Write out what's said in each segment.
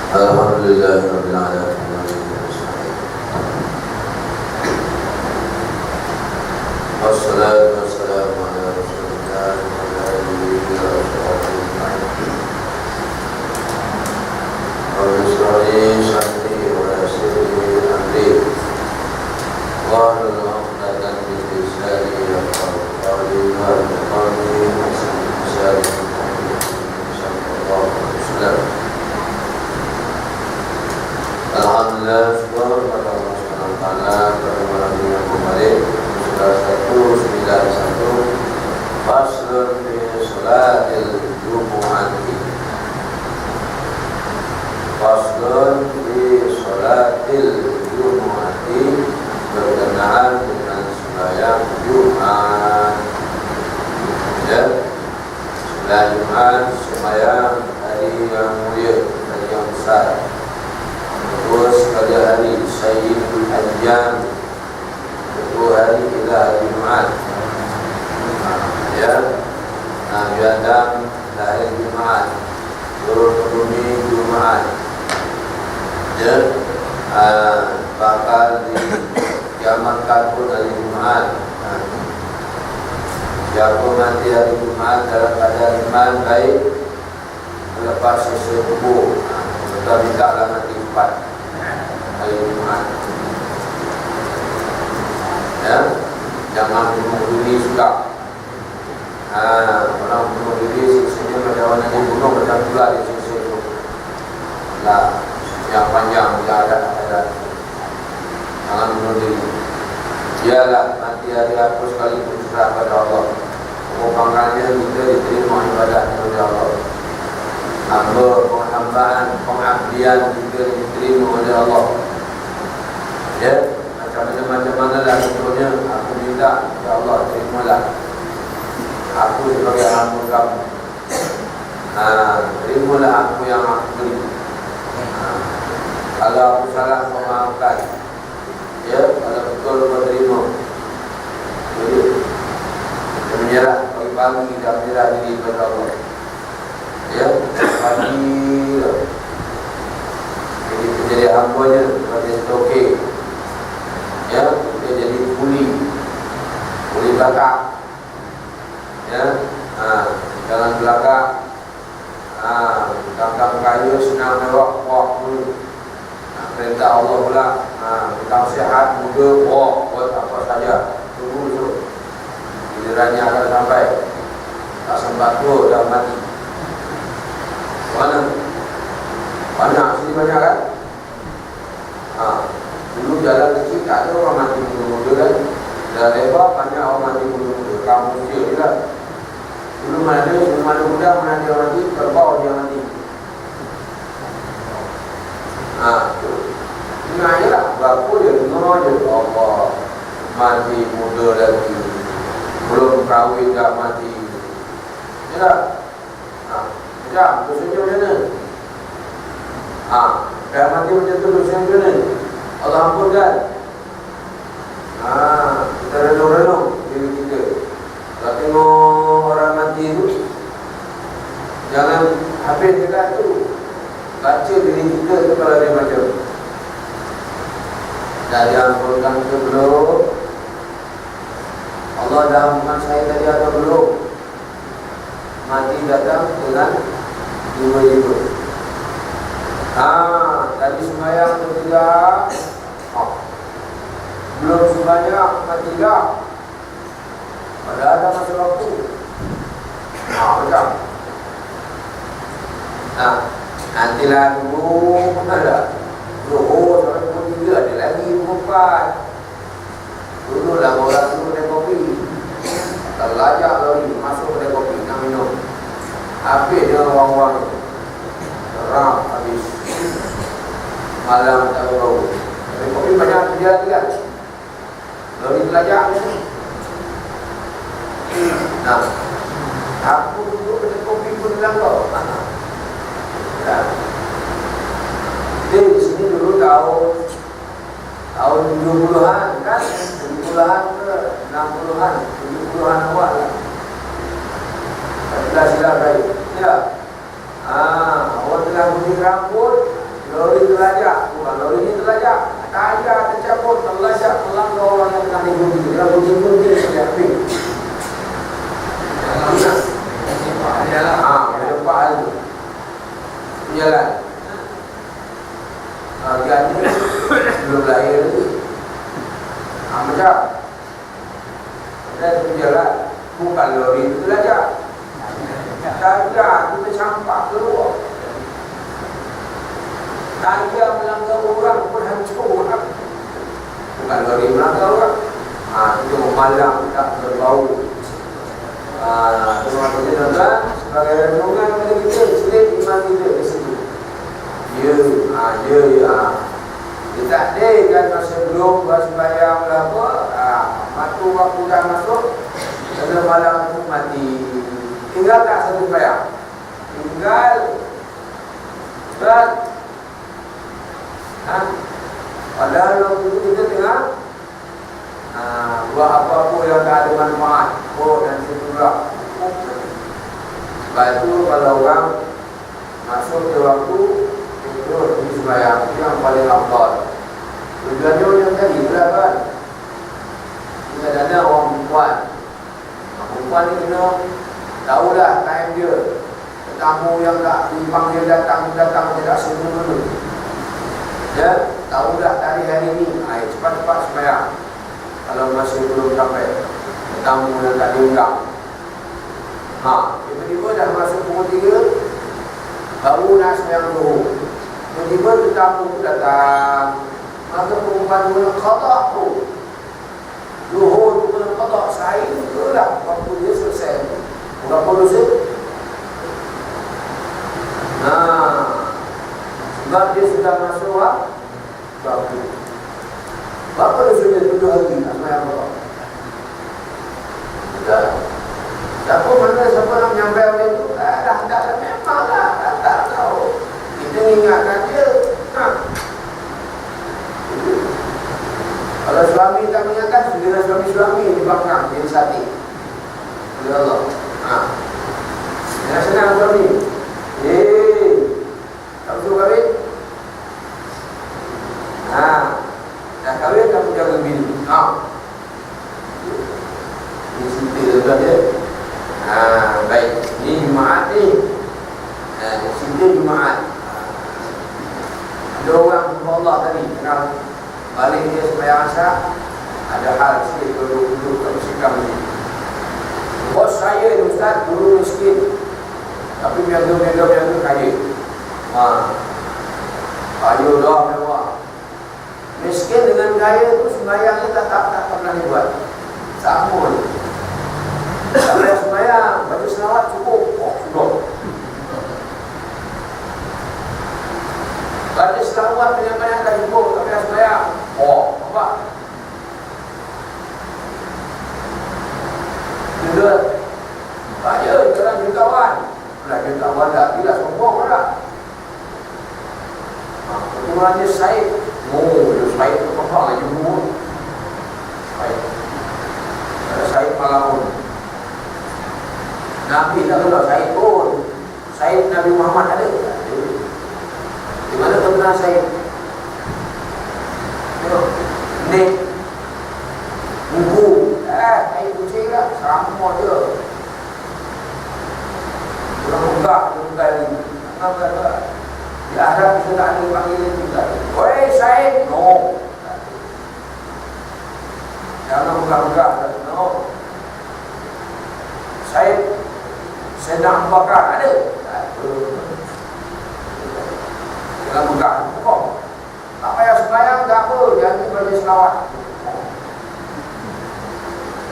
Alhamdulillahirabbil alamin. Wassalatu wassalamu ala Rasulillah wa ala alihi wa sahbihi ajma'in. Rabbi shrah li sadri wa yassir li amri wahlul 'uqdatam min lisani yafqahu qawli wa qawli sallallahu alaihi wasallam. Alhamdulillah, syukur kepada Allah Subhanahu wa taala pada malam yang kemarin sudah 191 faslun fi sholatil jumu'ati. Faslun fi sholatil jumu'ati berkenaan dengan sembahyang Jumat. Ya, sembahyang Jumat, sembahyang hari yang mulia, hari yang besar. Terus pada hari Sayyidul Ayyam, itu hari kita hari Jumat. Ya, Nabi Adam lahir Jumat, turun ke bumi Jumat. Ya, bakal dikiamatkan pun hari Jumat. Jatuh nanti hari Jumat dalam keadaan iman baik, melepas sesuai tubuh. Kita minta nanti 4 hari Jumat. Ya, jangan bunuh diri suka. Orang bunuh diri siksanya macam orang yang dibunuh macam pula di siksa itu. Lah, yang panjang tidak ada. Jangan bunuh diri. Biarlah nanti hari aku sekali berserah pada Allah. Pengorbanannya kita diterima ibadah oleh Allah. Penghambaan, pengabdian juga diterima oleh Allah. Ya, macam mana lah contohnya, aku minta, ya Allah terimalah aku sebagai hamba kamu. Terimalah aku yang aku beri. Kalau aku salah, kau maafkan. Ya, kalau betul kau terima. Jadi kita menyerah pagi-pagi dan menyerah diri kepada Allah. Ya, pagi jadi menjadi hambanya sebagai toke. Ya, dia jadi kuli belakang. Ya, jalan belakang. Tangkap kayu senang merok, dulu. Perintah Allah pula, tentang sehat muda, buat apa saja. Tunggu. Gilirannya akan sampai. Tak sempat tu dah mati. Mana? Banyak, sini banyak kan? Dulu jalan kecil tak ada orang mati muda-muda kan? Dah lebar banyak orang mati muda-muda. Kamu dia je lah. Dulu mana muda, mana dia mati, kerbau dia mati. Dengar je lah. Berapa dia dengar je. Allah, mati muda lagi. Belum kahwin dah mati. Ya tak? Sekejap, dosanya macam mana? Dah mati macam tu, dosanya macam mana? Allah ampunkan. Kita renung-renung diri kita. Kalau tengok orang mati tu, jangan habis dekat tu. Baca diri kita tu kalau dia macam dah diampunkan ke belum? Allah dah ampunkan saya tadi atau belum? Mati datang dengan dua jiwa. Tadi sembahyang atau tidak? Belum sembahyang mati tak? Padahal ada masa waktu. Macam. Nantilah dulu ada. Zuhur sampai pukul 3 ada lagi pukul 4. Dulu lah orang tu kedai kopi. Terlajak lagi masuk kedai kopi nak minum. Habis dia orang-orang terang habis. Malam tak bau. Kedai kopi banyak dia lagi kan. Lagi terlajak ni. Aku duduk kedai kopi pun bilang kau. Jadi di sini dulu tahun 70-an kan, 70-an ke 60-an, 70-an awal lah. Tak silap baik. Ya. Awak telah gunting rambut, lori terlajak. Bukan lori ni terlajak. Tayar tercabut, terlajak, melanggar orang yang tengah digunting. Kalau gunting-gunting dia habis. Lepas tu jalan. Jadi belum lahir lagi. Macam dan jalan bukan lori itu saja. Tayar kita campak keluar. Tayar melanggar orang pun hancur. Bukan lori melanggar orang. Itu memalam tak berbau. Terima kasih tuan-tuan. Sebagai renungan kepada kita, selit iman kita di situ. Dia tak ada kan masa belum bersembahyang berapa, waktu dah masuk, pada malam itu mati. Tinggal tak satu sembahyang? Tinggal berat. Padahal waktu itu kita tengah buat apa-apa yang tak ada manfaat. Dan situ pula. Sebab itu kalau orang masuk ke waktu itu di sembahyang, itu yang paling afdal. Tujuannya yang tadi kan. Kita ada orang perempuan. Perempuan ni kena tahulah time dia. Tetamu yang tak dipanggil datang tidak semua dulu. Ya, tahulah hari ni. Cepat-cepat sembahyang. Kalau masih belum sampai tetamu yang tak diundang. Tiba-tiba dah masuk pukul 3, baru nak sembahyang zuhur. Tiba-tiba tetamu tu datang. Maka perempuan tu kena qada tu. Zuhur tu kena qada. Sehari tu lah waktu dia selesai. Berapa dosa? Sebab dia sudah masuk waktu. Berapa dosa dia 7 hari nak sembahyang qada? Siapa nak menyampaikan dia tu? Dah memanglah. Tak tahu. Kita ingatkan dia. Kalau suami tak mengingatkan, dengan suami-suami di belakang jadi sati. Ya Allah. Jangan senang suami. Tak betul kahwin? Dah kahwin, kamu jaga bini. Ini cerita tuan dia. Baik. Ini Jumaat ni. Cerita Jumaat. Ada orang Allah tadi kenal balik dia sembahyang asar. Ada hal sikit duduk tak bersikap ni. Bos saya ni Ustaz dulu miskin, tapi biasa kaya. Kaya dah mewah. Miskin dengan kaya tu sembahyang ni tak pernah dibuat. Sama ni. Kalau sembahyang baca selawat cukup. Cukup. Baca selawat banyak-banyak dah cukup, tapi sembahyang. Nampak? Juga kaya jalan jutawan. Jutawan dah tidak sombong dah. Keturunan dia Syed. Dia Syed tu kepang lagi umur. Syed Malaun. Nabi tak tahu Syed pun. Syed Nabi Muhammad ada. Di mana kebenaran Syed? Nek Buku Syed kucing lah. Sama je. Orang enggak di akhirat kita tak ada panggilan juga. Woi Syed, no. Jangan enggak. No. Syed sedang bakar ada. Jangan enggak. Tak payah sembahyang tak apa, jangan baca selawat.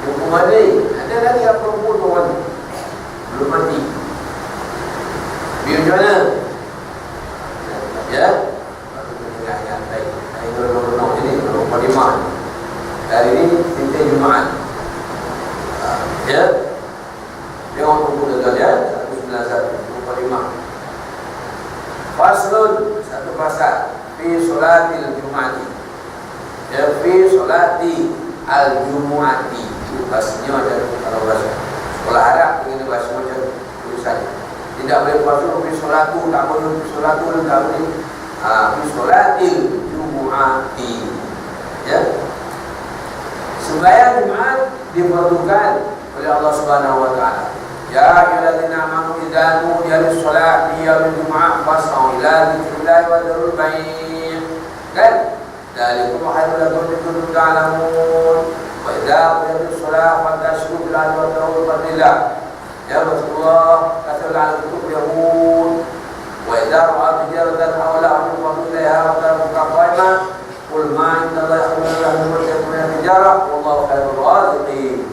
Hukum mati. Ada lagi yang perempuan tu mati. Belum mati. Biar macam mana? Ya? Yang baik. Ini Mukadimah. Hari ini kita Jumaat. Ya? Tengok buku tuan ya. 191 Mukadimah. Faslun, satu pasal fi solatil Jum'ati. Ya, fi solati al-Jum'ati. diperlukan oleh Allah Subhanahu wa taala. Ya ayyuhallazina amanu idza nudiya lis-shalati min yaumil jumu'ah fas'au ila dzikrillahi wa dzarul bai'. Kan? Dzalikum khairul lakum in kuntum ta'lamun. Wa idza qudiyatis shalah fantashiru fil ardi wabtaghu min fadlillah. Ya Rasulullah, katakanlah la'allakum tuflihun. Wa idza ra'aw tijaratan aw lahwan fadlu ilaiha wa tarakuka qa'ima. Qul ma indallahi khairun lakum min tijarah wallahu khairur raziqin.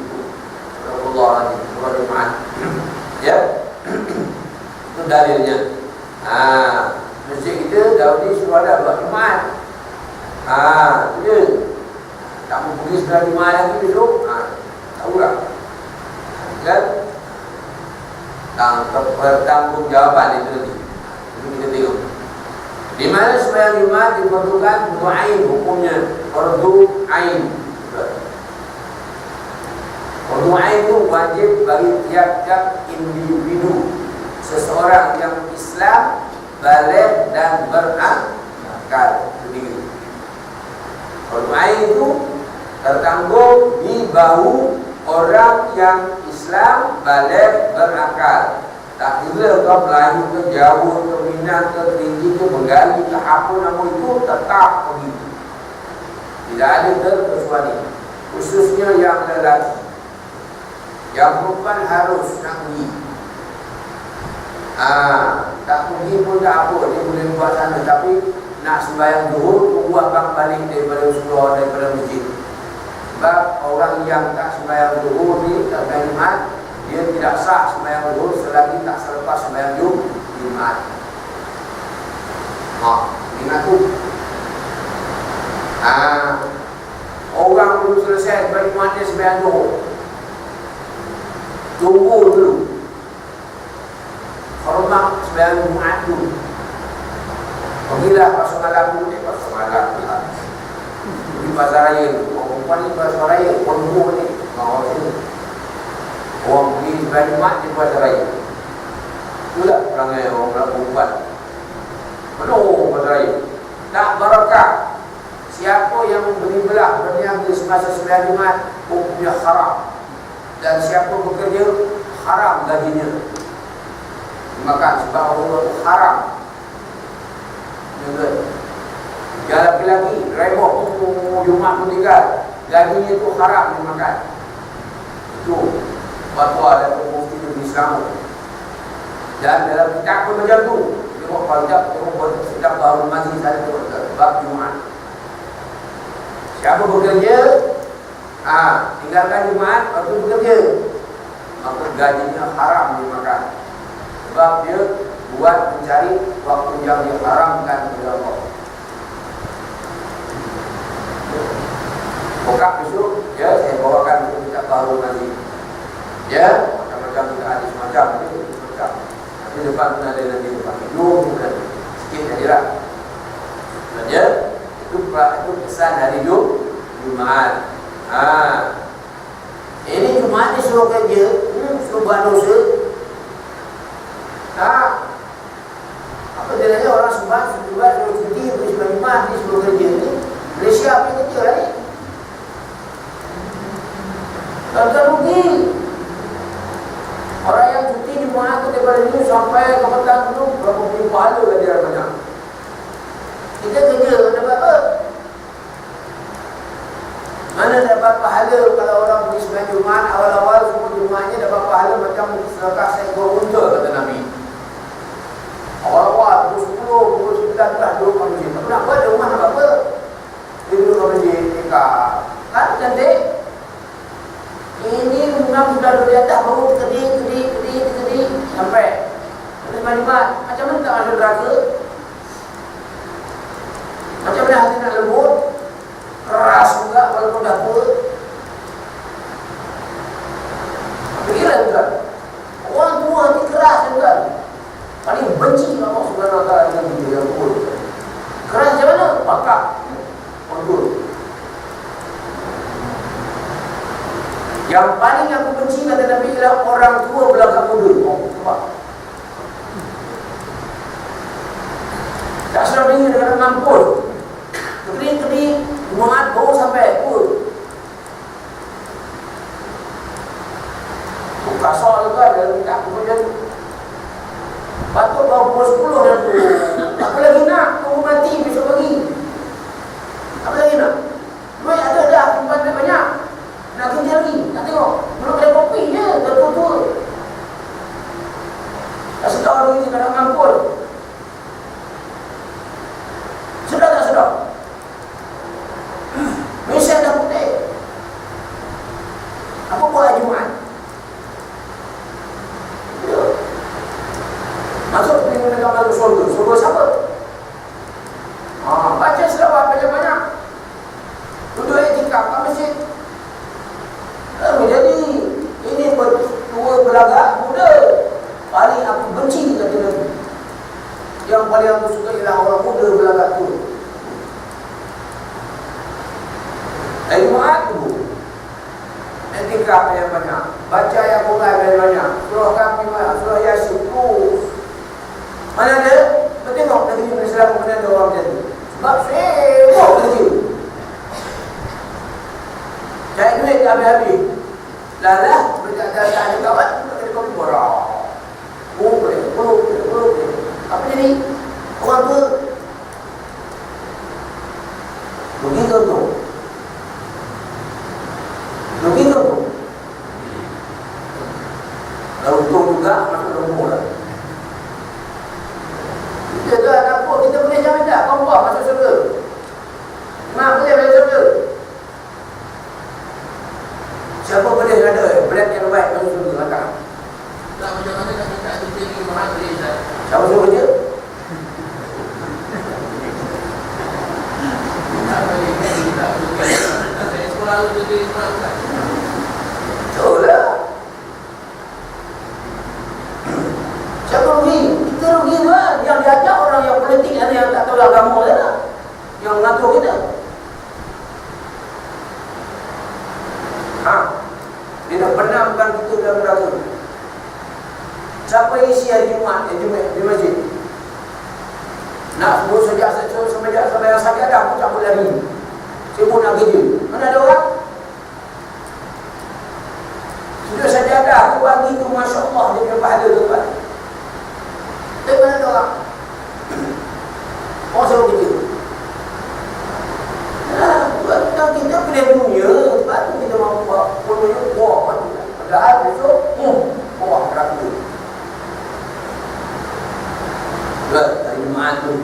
Allah Subhanahu ya. Itu dalilnya. Masjid kita Daudi suruh ada buat Jumaat. Itu dia. Tak mau pergi sebelah Jumaat lagi besok. Tahu tak? Kan? Pertanggungjawaban itu tadi. Itu kita tengok. Di mana sembahyang Jumaat diperlukan fardu ain hukumnya. Fardu ain. Fardu ain itu wajib bagi tiap-tiap individu, seseorang yang Islam, baligh dan berakal. Begitu. Fardu ain itu tertanggung di bahu orang yang Islam, baligh, berakal. Tak kira kau Melayu ke Jawa ke Minang ke Tinggi ke Bengali ke apa nama itu, tetap begitu. Tidak ada terkecuali. Khususnya yang lelaki. Yang perempuan harus nak pergi. Tak pergi pun tak apa, dia boleh buat sana. Tapi nak sembahyang zuhur, tunggu abang balik daripada surau, daripada masjid. Sebab orang yang tak sembahyang zuhur ni, tak sembahyang Jumaat, dia tidak sah sembahyang zuhur selagi tak selepas sembahyang Jumaat. Ingat tu. Orang belum selesai sembahyang Jumaat dia sembahyang zuhur. Tunggu dulu. Hormat sembahyang Jumaat dulu. Pergilah pasal malam dulu, pasal malam pula. Di pasar raya tu, perempuan ni pasar raya, perempuan ni orang sini. Orang pergi sembahyang Jumaat di pasar raya. Itulah perangai orang perempuan. Penuh pasar raya. Tak barakah. Siapa yang memberi belah berniaga di semasa sembahyang Jumaat, hukumnya haram. Dan siapa bekerja, haram gajinya. Maka sebab Allah itu haram. Dia laki-laki remok Jumaat pun tinggal, gajinya itu haram dimakan. Itu fatwa dan mufti Islam. Dan dalam kitab pun macam tu. Tengok kitab baru masih saya tu bab Jumaat. Siapa bekerja, tinggalkan Jumaat, waktu bekerja, maka gajinya haram dimakan. Sebab dia buat mencari waktu yang diharamkan oleh Allah. Buka besok, ya saya bawakan untuk kita baru nanti. Ya, macam-macam kita hadis macam itu, macam. Nanti depan pun ada nanti depan itu, sikit sajalah. Saja, itu pesan hari Jumaat. Ini Jumaat disuruh kerja, suruh buat dosa. Apa bedanya orang suruh cuti, suruh Jumaat, disuruh kerja ni? Malaysia apa yang kerja lah ni? Tak rugi. Orang yang cuti Jumaat tu daripada ni sampai ke petang tu, berapa puluh pahala dia banyak. Kita kerja, dapat apa? Mana dapat pahala kalau orang pergi sembahyang Jumaat, awal-awal semua Jumaatnya dapat pahala macam sedekah seekor unta, kata Nabi. Awal-awal pukul 10, pukul 9 dah duduk kat masjid. Tak nak buat di rumah, nak buat apa? Dia duduk kat masjid, nikah. Kan cantik? Ini memang sudah duduk di atas, baru kedih sampai sembahyang Jumaat. Macam mana tak masuk neraka? Macam mana hati nak lembut? Keras juga walaupun dah tua. Pikiran tuan, orang tua hati keras tuan. Paling benci Allah Subhanahu wa taala dengan dia yang tua. Keras macam mana? Pakak. Mundur. Yang paling aku benci kata Nabi ialah orang tua belakang mundur. Nampak? Tak sedap dengar dengan mampus. Kedih Jumaat baru sampai pun. kasar tu ada minta aku macam tu. Patut bawa pukul 10 dah tu. Apa lagi nak? Tunggu mati besok pagi. Apa lagi nak? Duit ada dah, simpan banyak. Nak kerja lagi, nak tengok. Belum ada kopi je, dah tua-tua. Tak sedar duit ni kadang ngampul. Sedar tak sedar? Malaysia dah putih. Apa buat hari Jumaat? Masuk ke negara masuk surga. Surga siapa? Baca selawat banyak-banyak. Duduk etikaf kat masjid. Jadi ini dua belagak muda. Paling aku benci kata Nabi. Yang paling aku suka ialah orang muda belagak tu. Hari Jumaat tu etikaf yang banyak. Baca ayat Quran yang banyak. Surah Kahfi, surah Yasin tu. Mana ada? Bertengok negeri Islam mana ada orang macam tu. Sebab sibuk kerja. Cari duit tak habis-habis. Lalah, tak ada kawan, tak ada kopi borang. Boleh. Apa jadi? Orang tu rugi ke tu? Rugi ke tu? Kalau untung juga, masuk nombor lah. Kita tu anak pun, kita boleh jamin tak? Kau buat masuk surga. Memang boleh masuk surga. Siapa boleh ada berat yang baik masuk surga angkat? Tak macam mana nak minta kerja ni mahal boleh tak? Siapa suruh kerja? Tak boleh tak bukan. Saya sekolah tu dia sekolah bukan. Betul lah. Siapa rugi? Kita rugi tu lah. Yang diajak orang yang politik ada yang tak tahu agama lah. Yang mengatur kita. Dia nak benamkan kita dalam neraka. Siapa yang isi hari Jumaat di masjid? Nak sebut semenjak sampai yang sakit ada, aku cabut lagi. Sibuk nak kerja. Mana ada orang? Sudah saja ada, aku bagi tu Masya Allah, dia punya pahala tu kan. Tapi mana ada orang? Orang suruh kerja. Nah, kita pilih dunia, sebab tu kita mahu buat dunia buah. Padahal besok, buah neraka. Betul, hari Jumaat tu.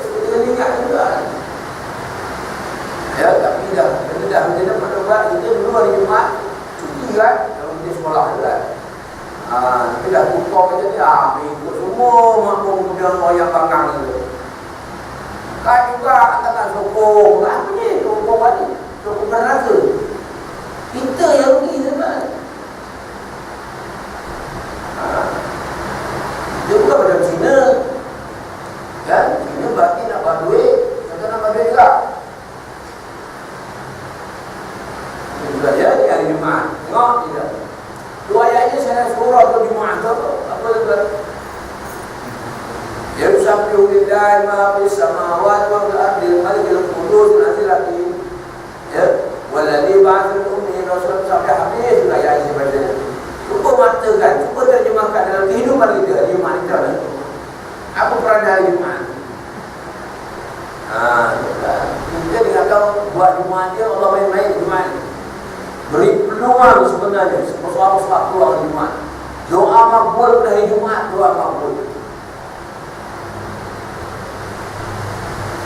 Kita ingat juga. Ya, tapi dah kita pada buat, kita dulu hari Jumaat cuti kan, kalau kita sekolah tu kan. Tapi dah tutup macam ni, ikut semua makmum kemudian orang yang banggang tu. Kan juga katakan sokong. Apa ni? Sokong apa ni? Sokong neraka. Kita yang rugi sebenarnya. Dia bukan macam Cina. Kan? Cina berarti nak buat duit. Kita nak buat duit juga. Ini juga dia di hari Jumaat. Tengok tidak? Dua ayatnya saya surah ke Jumaat tu. Apa tu? Yusabbihu lillahi ma fis samawati wal ardi al-malikil qudus al-azizil ya walladzi ba'atha al-ummiyin rasulan sampai habis ayat ini baca. Cuba matakan, cuba terjemahkan dalam kehidupan kita di Jumaat kita. Apa peran hari Jumaat? Kita dengan tahu buat Jumaat dia Allah main-main Jumaat. Beri peluang sebenarnya sebab peluang Jumaat. Doa makbul pada hari Jumaat, doa makbul.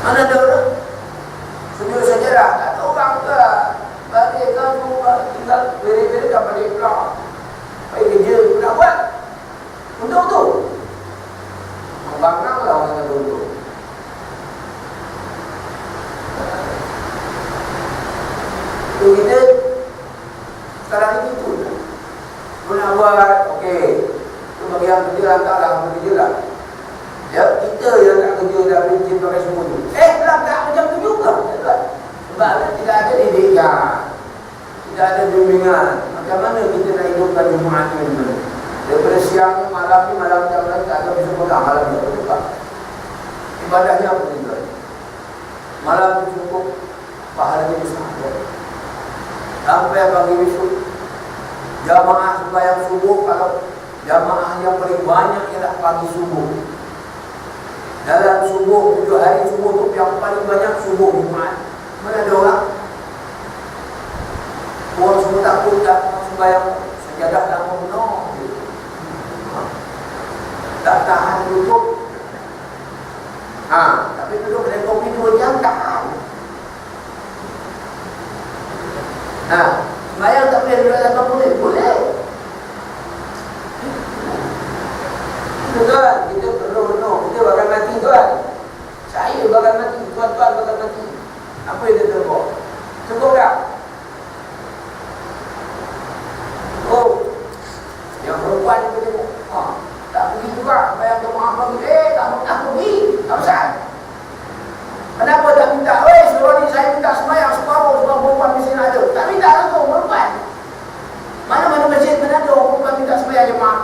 Mana ada orang? Sujud sejarah, tak ada orang ke? Balik kamu tinggal beri-beri kat balik pula. Baik kerja, nak buat. Untuk tu. Membanggang lah orang kata untuk. Itu kita sekarang ni itu. Kau nak buat, okey. Itu bagi yang kerja hantarlah, kerja lah. Ya, kita yang nak kerja dah prinsip pakai semua tu. Tak macam tu juga. Sebab tidak ada didikan. Tidak ada bimbingan. Macam mana kita nak hidupkan Jumaat ni? Daripada siang ke malam ni, malam jam lain tak ada bisa pegang malam ni. Betul. Ibadahnya apa juga? Malam tu cukup pahalanya besar. Sampai pagi besok Jamaah sembahyang subuh, kalau jamaah yang paling banyak ialah pagi subuh. Dalam subuh, 7 hari subuh tu yang paling banyak subuh Jumaat. Mana ada orang? Orang semua takut tak sembahyang sejadah lama penuh. Tak tahan duduk. Tapi duduk dengan kopi 2 jam tahan. Sembahyang tak boleh duduk dalam boleh? Boleh. Tuan, kita penuh-penuh. Kita bakal mati tuan. Saya bakal mati. Tuan-tuan bakal mati. Apa yang dia terbuat? Cukup tak? Oh, yang perempuan itu tengok. Tak pergi juga. Bayang jemaah pagi. Tak pergi. Tak pasal. Kenapa tak minta? Seorang ni saya minta sembahyang separuh sebab perempuan mesti nak ada. Tak minta langsung perempuan. Mana-mana masjid mana ada orang perempuan minta sembahyang jemaah.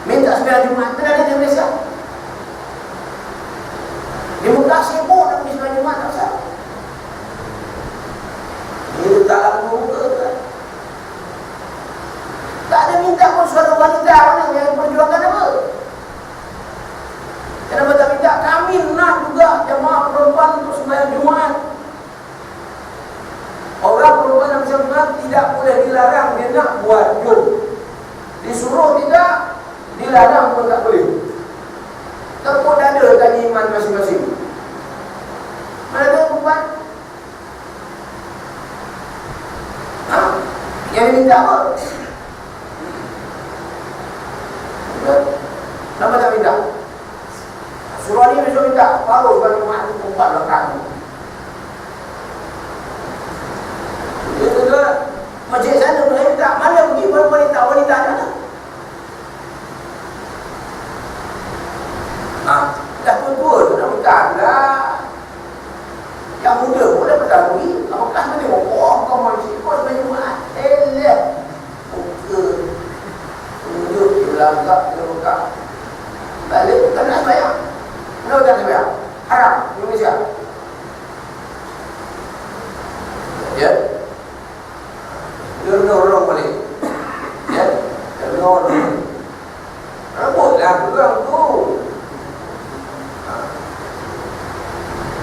Minta sembahyang Jumaat. Mana ada di Malaysia? Di Mekah sibuk nak pergi sembahyang Jumaat. Tak pasal. Dia dalam muka kan. Tak ada minta pun suara wanita mana yang perjuangkan apa. Kenapa tak minta? Kami nak juga jemaah perempuan untuk sembahyang Jumaat. Orang perempuan yang sembahyang Jumaat tidak boleh dilarang. Dia nak buat jom. Disuruh tidak, dilarang pun tak boleh. Tepuk dada tanya iman masing-masing. Mana ada perempuan? Yang minta apa? Kenapa tak minta? Surah ni besok minta paruh bagi umat itu perempuan belakang. Dia kata masjid sana boleh minta. Mana pergi wanita mana? Dah tua-tua tu nak minta lah. Yang muda pun dah pernah pergi. Kalau kan dia tengok, kau masih kau sebagai umat. Muka tunjuk, dia langkap, dia buka. Balik, tak nak sembahyang. Kenapa tak sembahyang? Haram di Malaysia. Ya? Dia orang balik. Ya? Dia orang. Rebutlah peluang tu.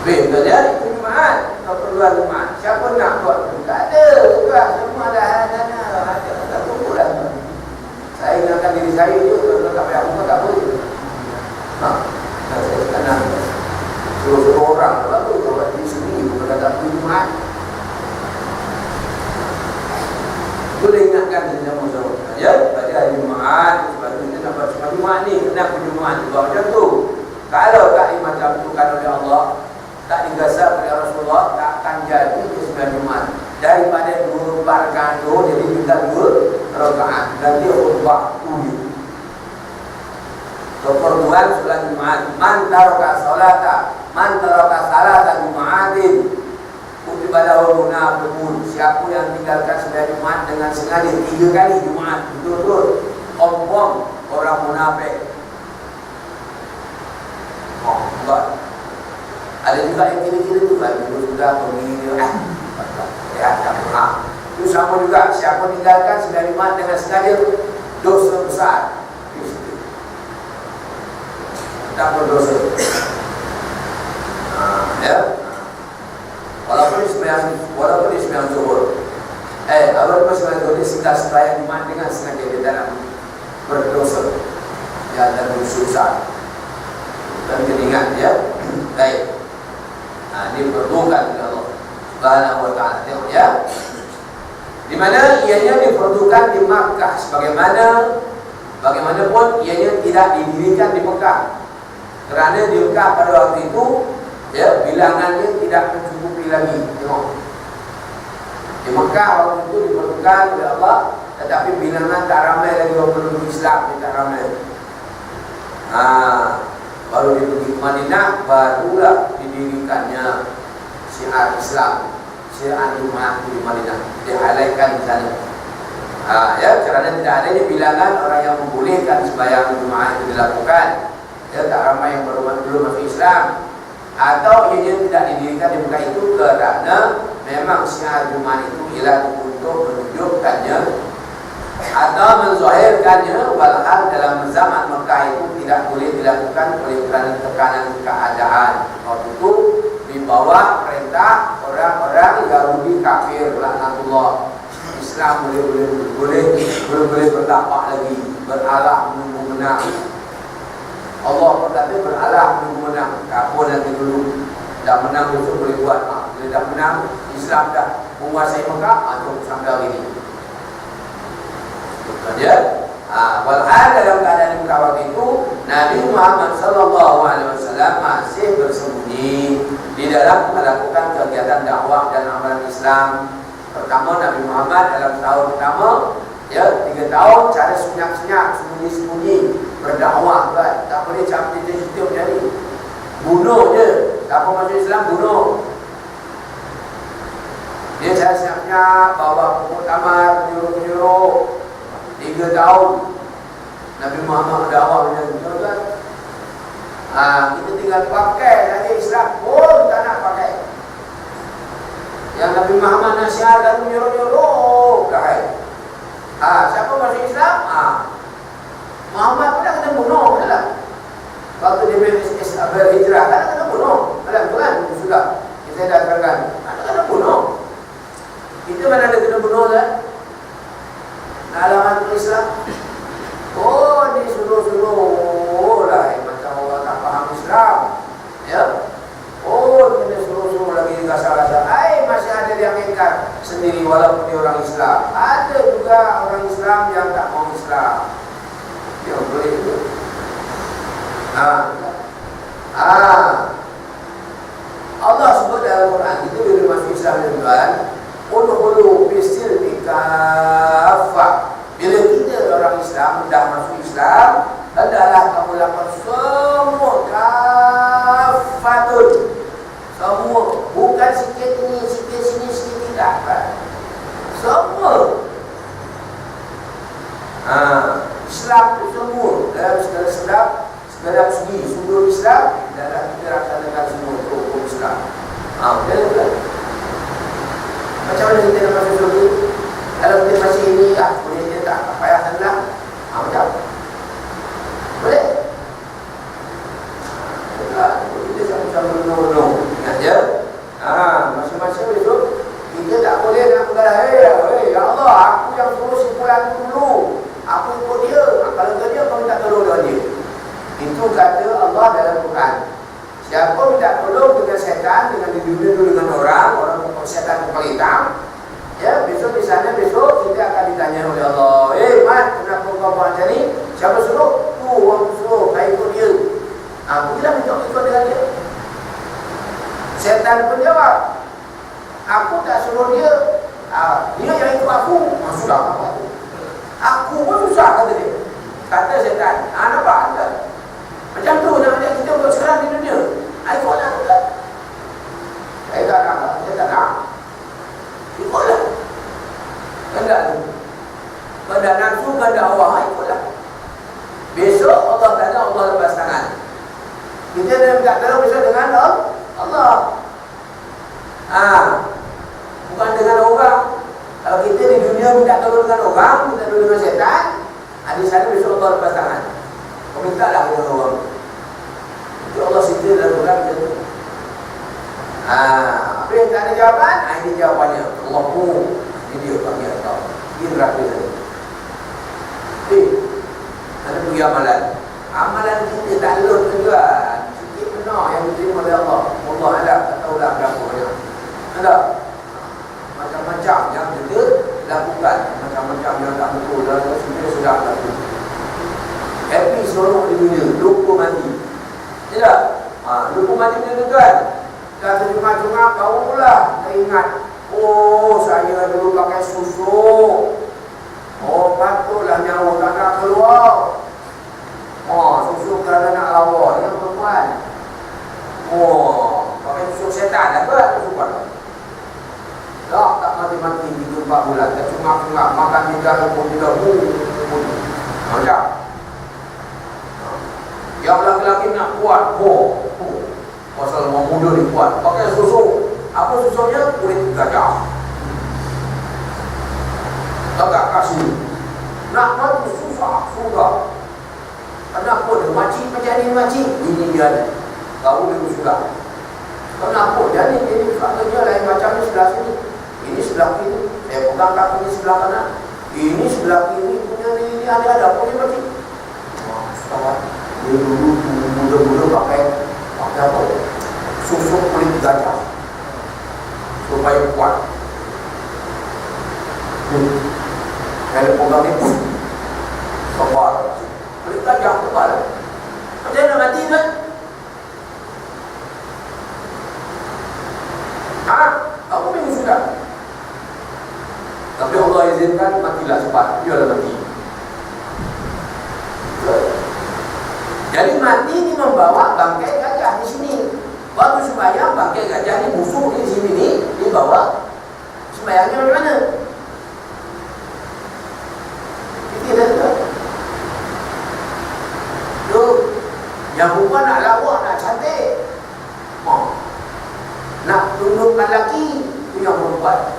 Betul ya? Itu Jumaat. Keperluan Jumaat. Siapa nak buat? Tak ada. Semua dah ada. Tak tunggulah. Saya ingatkan diri saya je. Kalau tak payah buka tak boleh. Saya sekarang suruh orang lalu kalau di sini bukan tak pergi Jumaat. Boleh ingatkan di zaman ya, pada hari Jumaat sebab kita nak buat sembahyang Jumaat ni, kenapa Jumaat juga macam tu. Kalau tak dimacamkan oleh Allah, tak digasap oleh Rasulullah, tak akan jadi sembahyang Jumaat. Daripada 2 rakaat tu jadi tinggal 2 rakaat dan dia khutbah 7. Keperluan solat Jumaat. Man taraka salata Jumaatin kutiba lahu munafiqun. Siapa yang tinggalkan sembahyang Jumaat dengan sengaja 3 kali Jumaat betul-betul confirm orang munafik. Enggak. Ada juga yang kira-kira tu kan dulu sudah pergi tak pernah. Itu sama juga siapa tinggalkan sembahyang Jumaat dengan sengaja dosa besar. Tak berdosa. Ya. Walaupun sembahyang zuhur. Walaupun sembahyang zuhur sudah sembahyang Jumaat dengan sengaja dia dalam berdosa. Ya, dan bersusah. Dan teringat ya. Baik. Diperlukan oleh Allah Subhanahu wa ta'ala. Tengok ya. Di mana ianya diperlukan di Makkah bagaimanapun ianya tidak didirikan di Mekah. Kerana di Mekah pada waktu itu ya, bilangannya tidak mencukupi lagi. Tengok. Di Mekah waktu itu diperlukan oleh Allah, tetapi bilangan tak ramai lagi orang penduduk Islam, tak ramai. Baru dia pergi ke Madinah, barulah didirikannya syiar Islam, syiar Jumaat di Madinah, dihalaikan di sana. Ya, kerana tidak adanya bilangan orang yang membolehkan sembahyang Jumaat itu dilakukan. Ya, tak ramai yang belum masuk Islam. Atau ia tidak didirikan di Mekah itu kerana memang syiar Jumaat itu ialah untuk menunjukkannya atau menzahirkannya, walhal dalam zaman Mekah itu tidak boleh dilakukan oleh kerana tekanan keadaan. Waktu itu di bawah perintah orang-orang Yahudi kafir, laknatullah. Islam boleh berdakwah lagi, beralah menunggu menang. Allah berkata beralah menunggu menang. Kapur nanti dulu dah menang besok boleh buat. Bila dah menang, Islam dah menguasai Mekah, untuk sampai hari ini. Ya, walhal dalam keadaan Mekah itu Nabi Muhammad SAW masih bersembunyi di dalam melakukan kegiatan dakwah dan amalan Islam. Pertama Nabi Muhammad dalam tahun pertama, ya 3 tahun cara senyap-senyap, sembunyi-sembunyi berdakwah, kan? Tak boleh capit titik jadi. Bunuh je. Siapa masuk Islam bunuh. Dia cara senyap-senyap bawa muktamar, menyuruh-menyuruh. 3 tahun Nabi Muhammad berdakwah macam tu, kan? Kita tinggal pakai saja Islam pun tak nak pakai. Yang Nabi Muhammad nasihat menyuruh-nyuruh pakai. Siapa masuk Islam? Muhammad pun dah kena bunuh dalam. Waktu dia berhijrah kan kena bunuh. Dalam tu kan sudah kita dah terangkan. Kena bunuh. Kita mana ada kena bunuh kan? Alamat Islam. Oh, disuruh-suruh lah macam orang tak faham Islam. Ya. Oh, kena suruh-suruh lagi rasa-rasa. Masih ada yang ingkar sendiri walaupun dia orang Islam. Ada juga orang Islam yang tak mau Islam. Ya, boleh itu. Allah sebut dalam Quran kita bila masuk Islam tuan, udkhulu bis-silmi kaffah. Bila kita orang Islam dah masuk Islam, hendaklah kamu lakukan semua kaffatun. Semua, bukan sikit ini, sikit sini, sikit tidak, kan? Semua. Islam itu semua dalam segala segi sudut Islam dalam kita laksanakan semua itu hukum Islam. Betul. Macam mana kita nak masuk surga? Kalau kita masih ini, boleh dia tak payah hendak. Macam boleh. Kita sama-sama menolong. Ingat je. Masing-masing besok kita tak boleh nak berkata, ya Allah, aku yang suruh simpulan dulu. Aku ikut dia. Kalau ke dia, kau minta tolong dengan dia. Itu kata Allah dalam Quran. Siapa minta tolong dengan setan, dengan didunia dulu dengan orang setan kepala hitam, ya, besok di sana besok kita akan ditanya oleh Allah. Mat, kenapa kau buat macam ni? Siapa suruh? Tu orang suruh, saya ikut dia. Bila minta ikut dengan dia. Setan pun jawab, aku tak suruh dia. Dia yang ikut aku. Sudah apa? Aku pun susah, kata dia. Kata setan, nampak anda? Macam tu nak ajak kita untuk sekarang di dunia. Ikutlah kita. Saya tak nak. Saya tak nak. Ikutlah. Kendak tu. Kendak nafsu, kendak Allah, ikutlah. Besok Allah kata Allah lepas tangan. Kita nak minta tolong besok dengan Allah. Bukan dengan orang. Kalau kita di dunia minta tolong dengan orang, minta tolong dengan setan, di sana besok Allah lepas tangan. Kau minta lah dengan orang. Itu Allah cerita dalam Quran macam tu. Apa yang tak ada jawapan? Ini jawapannya. Allah pun ini dia bagi tahu. Ini neraka tadi. Ada pergi amalan. Amalan kita tak lulus juga. Sikit benar yang diterima oleh Allah. Allah ada, tak tahulah berapa banyak. Ada macam-macam yang kita lakukan, macam-macam yang tak betul dan sudah lakukan. Happy seronok di dunia, lupa mati. Tidak? Lupa mati macam tu kan? Dah terjumah-jumah, barulah teringat. Oh, saya dulu pakai susuk. Oh, patutlah nyawa tak nak keluar. Susuk kerana nak lawa. Yang perempuan. Pakai susuk setan. Apa susuk apa? Tak mati-mati di 4 bulan. Tak cungak-cungak. Makan tinggal pun tidak. Macam yang lelaki nak kuat, pasal orang muda ni kuat, pakai susuk. Apa susuknya? Kulit gajah. Agak kasih. Nak mati susah. Kenapa dia makcik macam ni makcik? Ini dia ni. Kau memang sudah. Kenapa dia ni? Ini katanya lain macam ni sebelah sini. Ini sebelah kiri. Saya pegang kaki ni sebelah kanan. Ini sebelah kiri punya ni ada apa ni makcik? Kawan, dia dulu muda-muda pakai apa? Susuk kulit gajah supaya kuat. Kalau pegang ni tebal, kulit gajah tebal. Macam mana mati kan? Aku memang sudah. Tapi Allah izinkan matilah cepat. Biarlah mati. Jadi mati ini membawa bangkai gajah di sini. Waktu sembahyang bangkai gajah ini busuk di sini ni dibawa. Sembahyangnya bagaimana? Tidak. Tu, yang perempuan nak lawak, nak cantik, nak tundukkan laki, itu yang perempuan.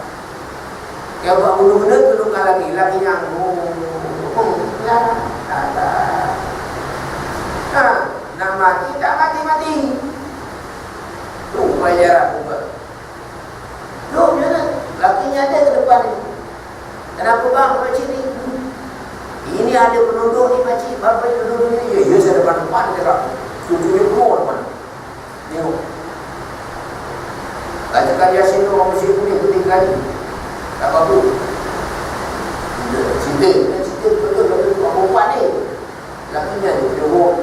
Yang buat benda-benda tundukkan laki, laki yang nak mati, tak mati-mati. Tu pelajaran juga. Tu macam mana? Lakinya ada ke depan ni. Kenapa bang pakcik ni? Ini ada penduduk ni pakcik. Berapa penduduk ni? Ya, saya depan dia cakap. Tujuh ekor depan. Tengok. Bacakan Yasin tu orang Mesir ni penting kali. Tak apa tu. Cinta betul-betul perempuan ni. Lakinya ni tengok.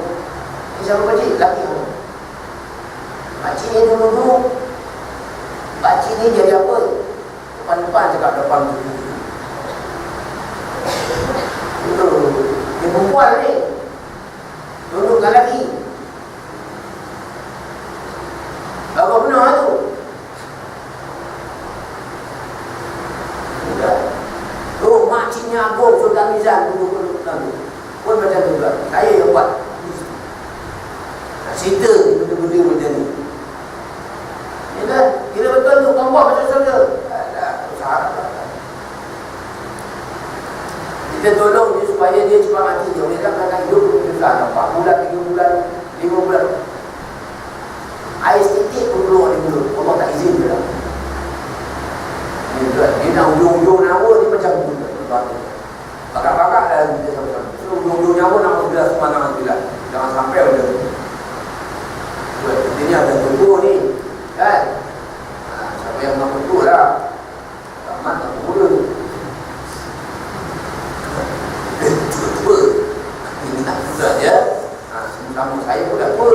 Ini siapa pakcik? Laki tu. Pakcik ni dulu. Pakcik ni jadi apa? Depan-depan cakap depan tu. Dia perempuan ni. Dudukkan lagi. Apa benar tu? Tu makciknya Agung Sultan Mizan duduk tu. Pun macam tu juga. Saya yang buat. Cerita ni benda-benda macam ni. Kira betul tu kau buat macam saja. Kita tolong dia supaya dia cepat mati. Dia akan hidup 4 bulan, 3 bulan, 5 bulan. Air sedikit pun keluar di mulut. Allah tak izin dia lah. Dia nak ujung-ujung nyawa ni macam tu. Bakar-bakar dah dia sama-sama. So ujung-ujung nyawa nama bila semua nama bila. Jangan sampai ada. Ini ada tunggu ni. Kan? Siapa yang nak betul lah. Tamat tak mula. Tua. Ini tak mudah ya. Sama saya pun dah tua.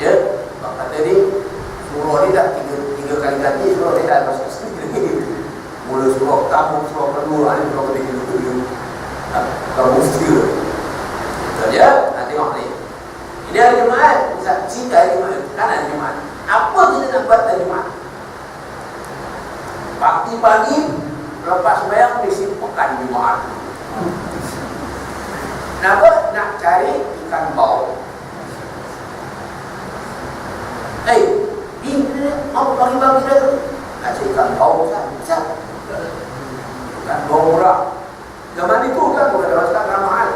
Ya. Bak kata ni surah ni dah tiga kali ganti. Surah ni dah masuk sendiri. Mula surah kamu, surah kedua ni surah ketiga dulu. Kamu mesti. Betul ya. Tengok ni. Ini hari Jumaat. Cerita hari Jumaat. Kan hari Jumaat. Apa kita nak buat hari Jumaat? Pagi-pagi lepas sembahyang disimpulkan Jumaat. Kenapa? Nak cari ikan bau. Ini mau pagi-pagi dah tu. Nak cari ikan bau bisa. Ikan bau murah. Zaman itu kan bukan ada masalah mahal.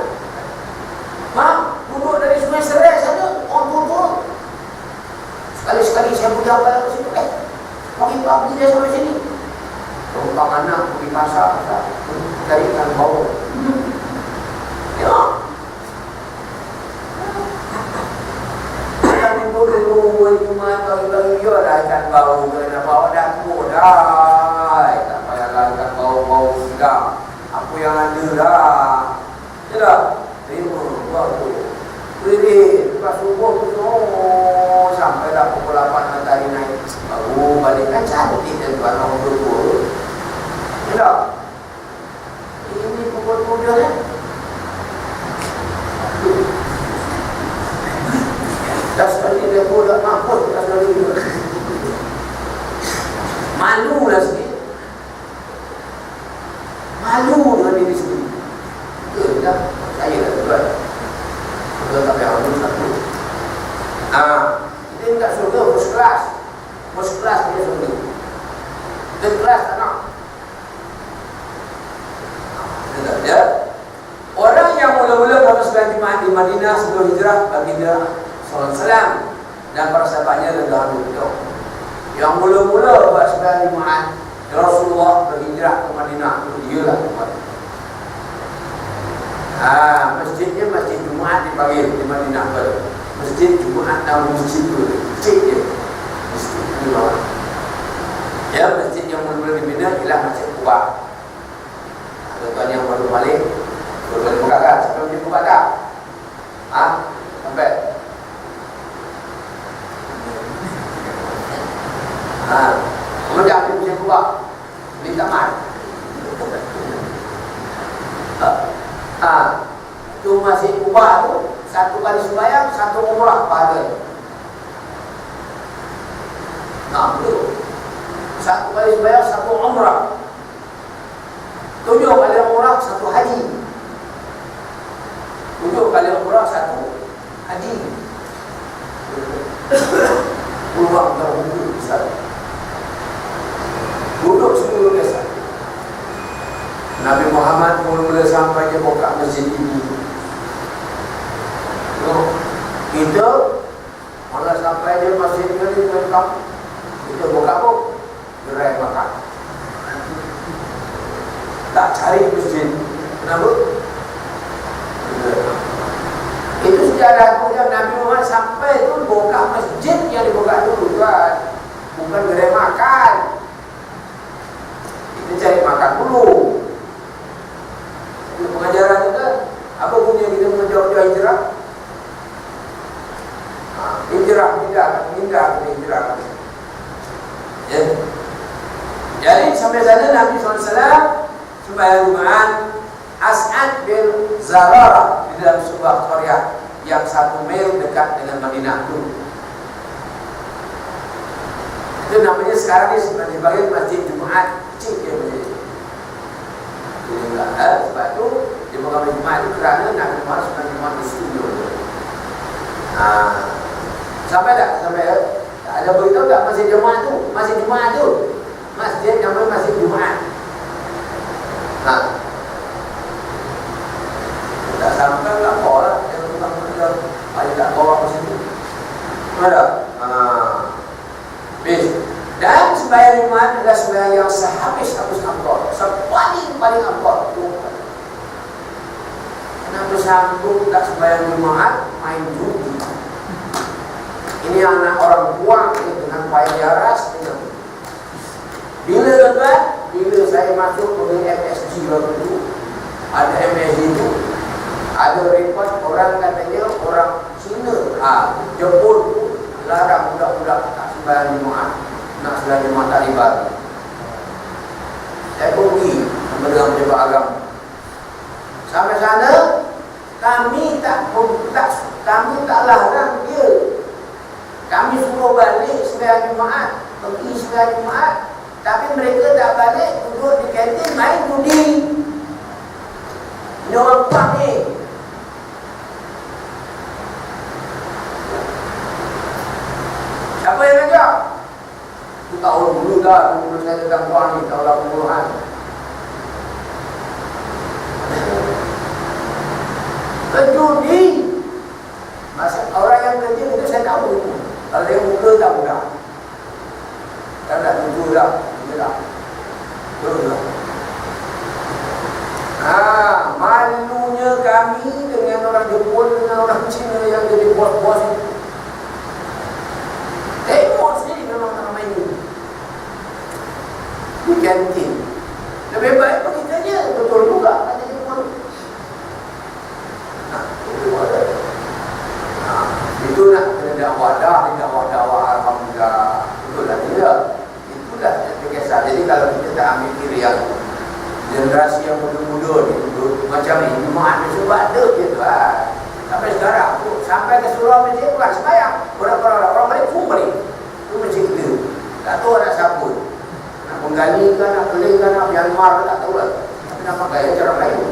Mak, duduk dari Sungai Serai saja, orang turun. Sekali-sekali saya punya apa ke situ. Pagi-pagi dia sampai sini. Tumpang anak pergi pasar, cari ikan bau. Tengok. Ikan dulu, Jumaat pagi-pagi dia dah ikan bau. Kena bawa dah kuat dah. Tak payahlah ikan bau-bau sedap. Apa yang ada dah. Ya dah. Terima waktu. Beri lepas subuh tu sampai dah pukul 8 matahari naik. Baru balik kan cantik dan tuan orang tua. Ya tak? Ini pukul 7 kan? Dah sekali dia pun dah mampus. Dah sekali dia malu lah sikit. Malu dengan diri sendiri. Dah saya dah tuan. Kita tak payah ambil satu. Kita minta surga first class. First class dia surga. Third class tak nak. Madinah sebelum hijrah baginda SAW dan para sahabatnya dan beliau. Yang mula-mula buat sembahyang Jumaat Rasulullah berhijrah ke Madinah itu dialah tempat. Masjidnya masjid Jumaat dipanggil di Madinah ber. Masjid Jumaat nama masjid itu masjid dia. Masjid Jumaat. Ya, masjid yang mula-mula dibina ialah Masjid Quba. Tuan yang baru balik buka kan? Sebelum dia buka tak? Sampai kemudian dia bisa buka minta maaf. Itu masih ubah tu satu kali sembahyang, satu umrah pahala. Betul. Satu kali sembahyang, satu umrah. 7 kali umrah, satu haji. 7 kali umrah, satu haji. Peluang terhubung besar. Duduk seluruh desa. Nabi Muhammad mula-mula sampai dia buka masjid ini. Kita malah sampai dia masjid ini lengkap. Kita buka apa? Gerai makan. Tak cari masjid. Kenapa? Itu sejarah yang Nabi Muhammad sampai itu buka masjid yang dibuka dulu kan. Bukan gerai makan. Kita cari makan dulu. Itu pengajaran kita. Apa punya kita menjauh-jauh hijrah? Hijrah tidak pindah ke hijrah. Ya. Jadi sampai sana Nabi SAW sembahyang Jumaat As'ad bin Zararah di dalam sebuah qaryah yang 1 mil dekat dengan Madinah itu. Itu namanya sekarang ini dipanggil Masjid Jumaat kecil dia menjadi. Sebab itu di Masjid Jumaat itu kerana Nabi Muhammad sembahyang Jumaat di situ. Sampai tak? Sampai tak? Ada beritahu tak Masjid Jumaat tu? Masjid Jumaat tu masjid namanya Masjid Jumaat. Tak sampai lah orang yang tukang kerja ada tak bawa ke situ. Ada? Bis. Dan sembahyang Jumaat adalah sembahyang yang sehabis-habis ampor, sepaling-paling ampor. Kenapa sanggup tak sembahyang Jumaat main judi? Ini anak orang tua dengan payah ras. Bila tuan, bila saya masuk ke MSG waktu itu, ada MSG itu, ada report orang katanya orang Cina, Jepun larang budak-budak tak sembahyang Jumaat, nak sembahyang Jumaat tak dibagi. Saya pergi dengan pejabat agama. Sampai sana kami tak larang dia. Kami suruh balik sembahyang Jumaat, pergi sembahyang Jumaat. Tapi mereka tak balik, duduk di kantin main judi. Ini orang kuat ni. Siapa yang ajak? Itu tahun dulu dah, dulu saya tentang kuat ni, tahun 80-an. Judi. Masa orang yang kerja itu saya tahu. Kalau dia muka tahu dah. Kan dah tentu dah. Betul. Malunya kami dengan orang Jepun, dengan orang Cina yang jadi bos-bos itu. Tengok sini memang tak main ini di kantin. Lebih baik bagi tanya, betul juga kata Jepun. Itu nak kena dakwah alhamdulillah. Betul lah tidak. Itulah yang kisah. Jadi kalau kita tak ambil kiri yang generasi yang muda-muda ni macam ni, Jumaat ni sebab ada je tu sampai sekarang tu, sampai ke Surau Masjid bukan sembahyang. Orang balik pun balik. Itu macam kita. Tak tahu nak siapa. Nak menggali ke, nak keling ke, nak Myanmar ke, tak tahu lah. Tapi nak pakai cara lain.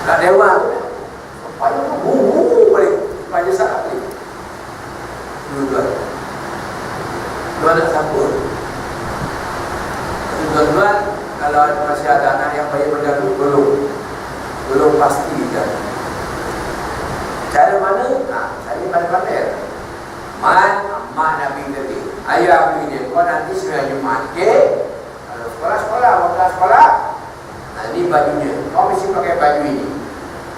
Kat Dewan tu supaya tu bumbu balik. Supaya saat balik. Tuan-tuan nak siapa? Tuan-tuan, kalau kalau masih ada anak yang bayi bergaduh, belum pasti kan. Cara mana? Cari pandai-pandai. Mak Nabi tadi, ayah Nabi ni, kau nanti semua Jumaat, okay? Kalau sekolah, waktu sekolah, nah ini bajunya. Kau mesti pakai baju ini,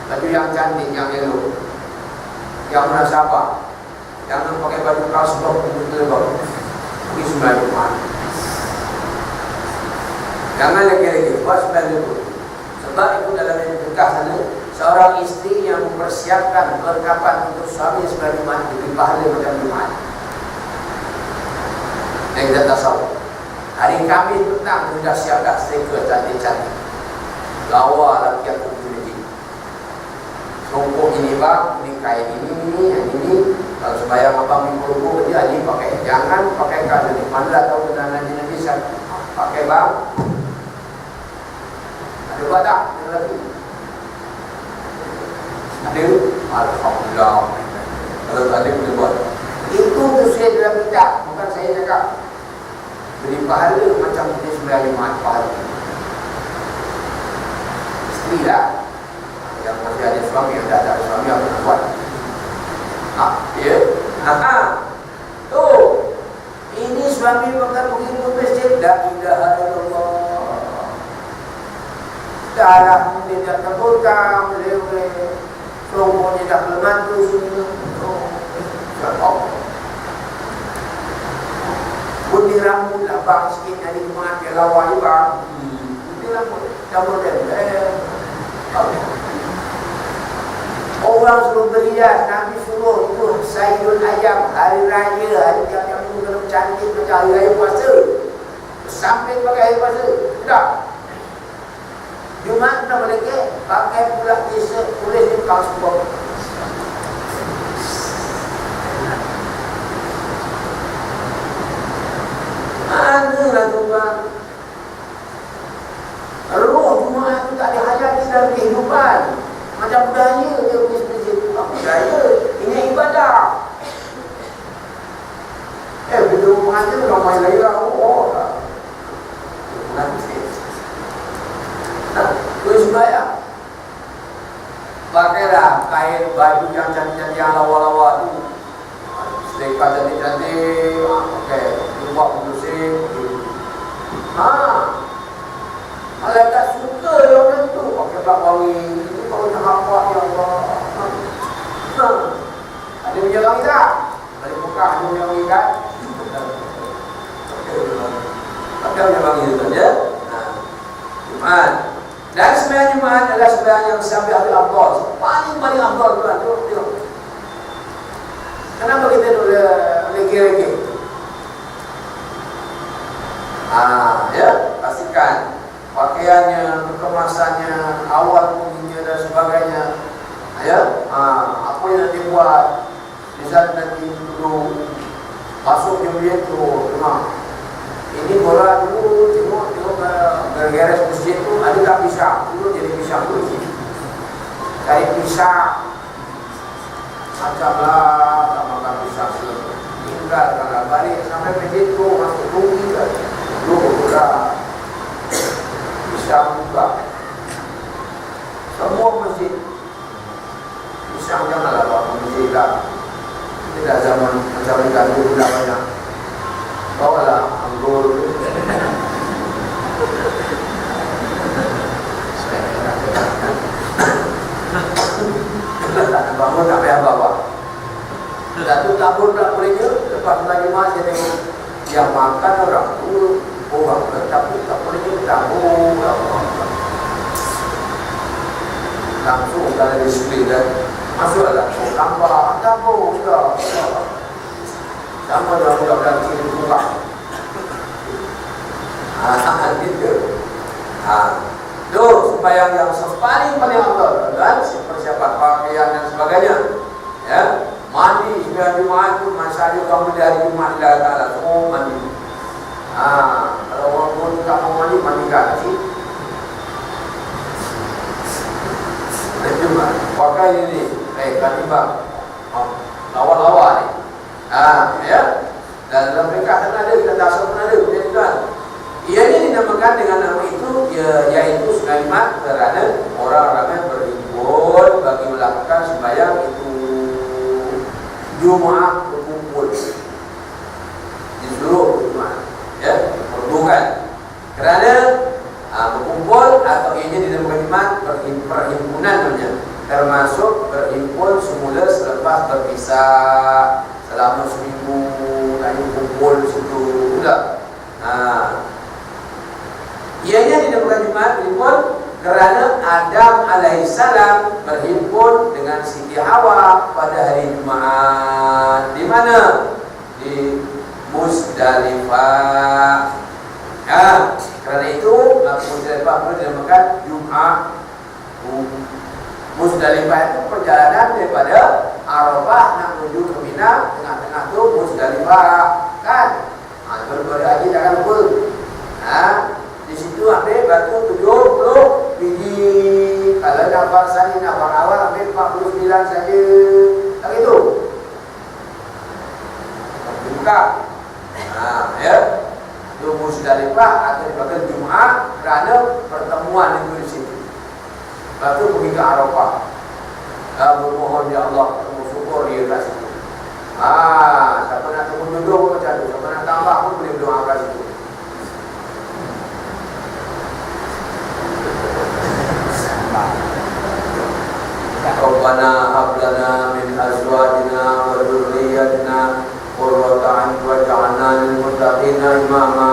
baju yang cantik, yang elok, yang munasabah. Jangan pakai baju kaos blok betul-betul. Pergi semua Jumaat. Jangan lagi-lagi buat sembahyang itu. Sebab itu dalam yang berkah sana, seorang istri yang mempersiapkan perlengkapan untuk suami sembahyang Jumaat lebih pahala macam Jumaat. Yang kita tasawuf. Hari Khamis petang sudah siap dah setrika cantik-cantik. Lawa laki aku di songkok ini bang, ini kain ini. Kalau sembahyang abang minggu dia ni pakai. Jangan pakai kain ini. Mana tahu benar nanti saya pakai bang. Ada buat tak? Ada lagi. Ada? Alhamdulillah. Kalau tak ada boleh buat. Itu usia dalam kita. Bukan saya cakap. Beri pahala macam kita sembahyang Jumaat pahala. Isteri lah. Yang masih ada suami, yang tak ada suami, apa nak buat? Ya. Tu. Ini suami makan pergi ke masjid. La ilaha illallah. Darah dia tak terpotong, boleh selompoknya tak memantu semua. Putih rambut lah bang sikit hari Jumaat dia lawa ni bang. Putih rambut campur dia. Orang suruh berias, Nabi suruh itu Sayyidul Ayam, hari raya, hari yang kalau cantik macam hari raya puasa. Sampai pakai hari puasa. Tidak. Jumaat tak boleh ke? Pakai pula t-shirt, tulis di kaos bawah. Manalah tu bang. Roh Jumaat tu tak dihayati dalam kehidupan. Macam budaya dia pergi masjid. Budaya, ini ibadah. Bila mengajar ramai lagi lah. Terus sembahyang. Pakailah kain baju yang cantik-cantik, yang lawa-lawa tu. Sedekah cantik-cantik. Pakai buat musim. Malaikat suka yang macam tu. Pakai bak wangi. Ini kalau nak hafal ya Allah. Ada punya wangi tak? Dari buka ada punya wangi kan? Pakai punya wangi tu ya. Jumaat. Dan sembahyang Jumaat adalah sembahyang yang sampai hari Abdul. Paling Abdul tuan. Tengok. Kenapa kita legi-legi? Ya, pastikan pakaiannya, kemasannya, awal bunyinya dan sebagainya. Ya, apa yang nanti buat, misal nanti dulu masuk jumlah tu, ini bola dulu, tengok garis masjid tu ada tak pisang, dulu jadi pisang dulu. Cari pisang, macamlah tak makan pisang dulu. Tinggal kalau balik sampai masjid tu masuk rugi kan, dulu bola. Pisang juga. Semua masjid. Pisang janganlah bawa masjid lah. Tidak zaman macam ikan dulu dah banyak. Bawalah anggur. Bangun tak payah bawa. Satu tabur tak boleh je. Lepas lagi mas dia tengok yang makan orang tu. Orang tapi tak boleh tabur. Langsung kalau disiplin dan masuklah. Tambah tabur sudah. Sama dengan budak-budak kecil buka. Gitu. Tu sembahyang yang paling afdal dan persiapan pakaian dan sebagainya. Ya, mandi sembahyang Jumaat tu masa kamu dari Jumaat ila Taala semua mandi. Kalau orang pun tak mau mandi, mandikan sih. Cuma pakai ini, katimbang lawa-lawa ni. Ya. Dan dalam mereka ada kita dasar pun ada, tuan. Ia ini dinamakan dengan nama itu yaitu sungai Jumat kerana orang ramai berhimpun bagi melakukan sembahyang itu Jumat berkumpul di seluruh Jumat, ya, perhubungan kerana berkumpul atau ianya dinamakan Jumat perhimpunan namanya, termasuk berhimpun semula selepas berpisah selama seminggu, lalu kumpul di situ pula. Ianya dinamakan Jumat berhimpun kerana Adam alaihissalam berhimpun dengan Siti Hawa pada hari Jumaat. Di mana? Di Musdalifah. Kerana itu Musdalifah pun dinamakan Jumat. Musdalifah itu perjalanan daripada Arafah nak menuju ke Mina, tengah-tengah tu Musdalifah, kan? Berbagai haji jangan lupa. Di situ ambil batu 70 biji. Kalau nafar sani, nafar awal ambil 49 saja. Tak itu. Buka. Ya. Itu Musdalifah atau dipanggil Jumat kerana pertemuan itu di situ. Lepas tu pergi ke Arafah. Bermohon ya Allah, bersyukur dia kat situ. Siapa nak tunggu duduk macam tu, siapa nak tambah pun boleh berdoa kat situ. Rabbana hab lana min azwajina wa dhurriyyatina qurrata a'yun waj'alna lil muttaqina imama.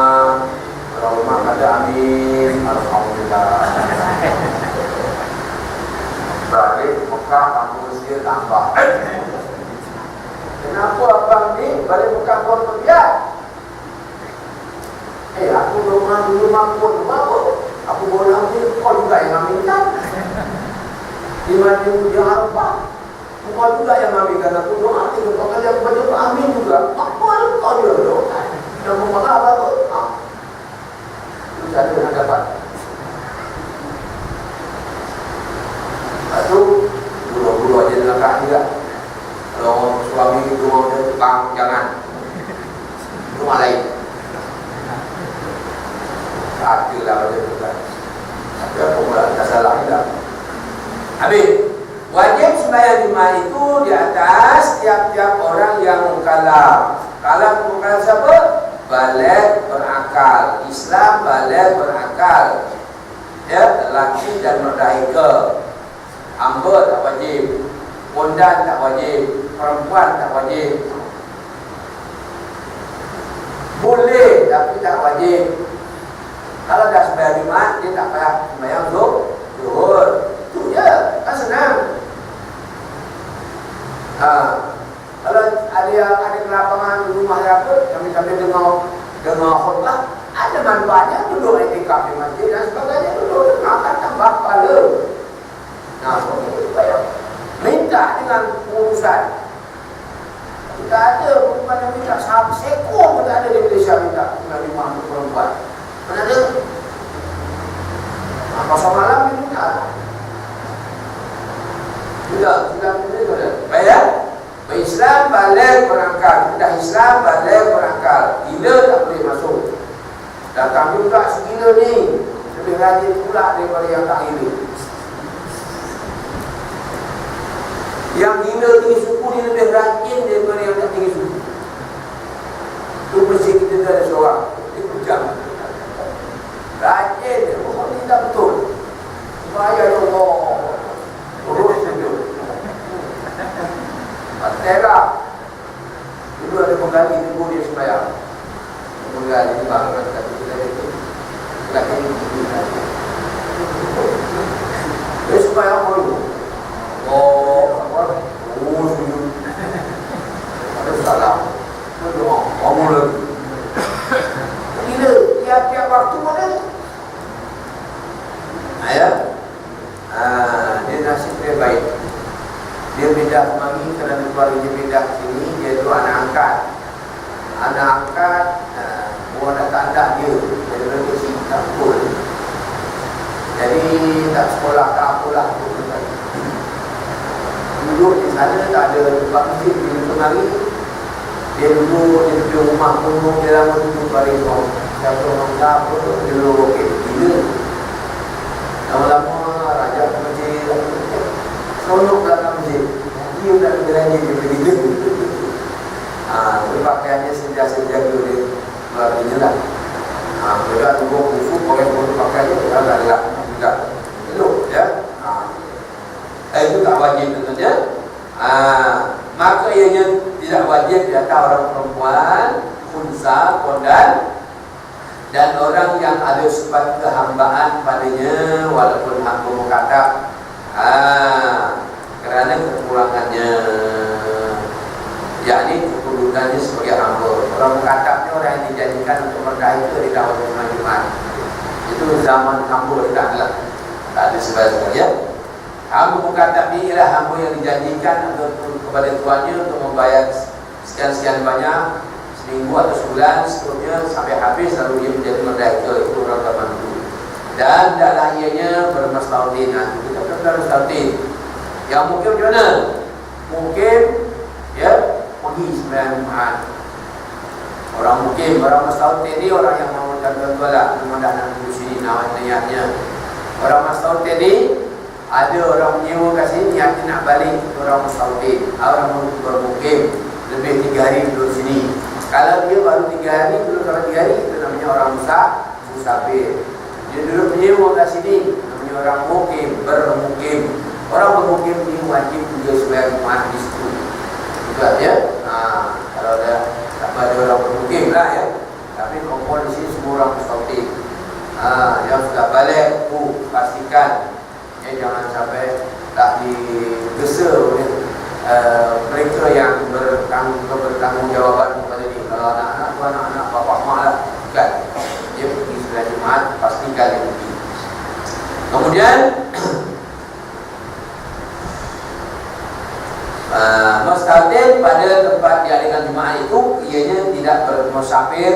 Allahumma qad amin. Alhamdulillah. Balik Mekah kampung Mesir tambah. Kenapa abang ni balik Mekah pun terbiak? Aku rumah dulu makmur apa? Aku boleh ambil, kau juga yang ambilkan. Di mana dia Arafah, kau juga yang ambilkan. Aku doa, kau kali aku baca doa amin juga. Apa kau juga doa? Yang memangah apa tu? Itu saya nak dapat. Lepas tu, bulu-bulu aja nak juga. Kalau suami rumah dia tukang, jangan. Rumah lain. Adalah macam tu kan. Tapi apa pula tak salah tidak. Habis, wajib sembahyang Jumat itu di atas tiap-tiap orang yang mukallaf. Mukallaf siapa? Baligh berakal. Islam baligh berakal. Ya, lelaki dan merdeka. Hamba tak wajib, pondan tak wajib, perempuan tak wajib. Boleh tapi tak wajib. Kalau dah sembahyang Jumat, dia tak payah sembahyang zuhur. Itu je, kan senang. Kalau ada kelapangan rumah apa, kami dengar khutbah, ada manfaatnya duduk iktikaf di masjid dan sebagainya, duduk akan tambah pahala. Supaya minta dengan urusan. Kita ada perempuan yang minta sekor pun tak ada di Malaysia minta tinggal di rumah untuk perempuan. Mana ada? Pasal malam dia minta. Sudah baik. Islam baligh berangkal. Sudah Islam baligh berangkal. Gila tak boleh masuk. Datang juga segila ni lebih rajin pula daripada yang tak gila. Yang gila tinggi suku ni lebih rajin daripada yang tak tinggi suku. Itu mesti kita ada seorang. Dia kejam. Rajin dia. Pokok ni tak betul. Bahaya Allah. Terus saja. Patera. Dulu ada penggali tunggu dia sembahyang. Penggali ni bangun kata kita itu. Lagi ni. Dia sembahyang dulu. Sujud. Ada salah. Berdoa. Ngomong lagi. Bila tiap-tiap waktu mana? Dia nasib dia baik. Dia pindah kemari kerana keluarga dia pindah ke sini. Dia tu anak angkat. Anak angkat buat nak tanda dia. Dia berada sini tak betul. Jadi tak sekolah tak apalah. Duduk di sana tak ada tempat masjid. Bila kemari dia duduk di rumah punggung. Dia lama duduk balik. Siapa orang tak apa dia duduk okey. Bila Lama-lama raja ke masjid, seronok dalam masjid. Dia tak berani dia begitu. Berpakaiannya senja-senja dulu luar lah. Mereka tunggu kufu, pakai kufu pakai itu adalah juga. Itu ya. Itu tak wajib tentunya. Maka ianya tidak wajib di atas orang perempuan, unsa, kondan, dan orang yang ada sifat kehambaan padanya walaupun hamba mukatab, kerana kekurangannya, yakni kedudukannya sebagai hamba. Orang mukatabnya orang yang dijadikan untuk mereka itu di tahun Jumat. Itu zaman hamba tidaklah, tak ada sebagainya. Hamba mukatab ini ialah hamba yang dijanjikan untuk kepada tuannya untuk membayar sekian-sekian banyak seminggu atau sebulan, seterusnya sampai habis lalu dia menjadi merdeka. Itu orang zaman dulu. Dan tidaklah ianya bermastautin. Kita kata mastautin yang mungkin macam mana? Mungkin ya pergi sembahyang Jumat. Orang mungkin, orang mastautin ni orang yang mau jaga-jaga lah, memang dah nak duduk sini nak niatnya. Orang mastautin ni ada orang menyewa kat sini niatnya nak balik, orang mastautin. Orang bermukim lebih 3 hari duduk sini. Kalau dia baru 3 hari, duduk kalau 3 hari, itu namanya orang musafir. Dia duduk menyewa kat sini, namanya orang bermukim. Orang bermukim ni wajib juga sembahyang Jumat di situ. Itu aja. Kalau tak ada orang bermukim lah ya. Tapi kumpul di sini semua orang mustautin. Yang sudah balik, pastikan jangan sampai tak digesa oleh mereka yang bertanggungjawab kepada ni. Kalau anak-anak tu anak-anak bapak mak lah kan, dia pergi sembahyang Jumat, pastikan dia pergi. Kemudian mustautin pada tempat diadakan Jumat itu ianya tidak bermusafir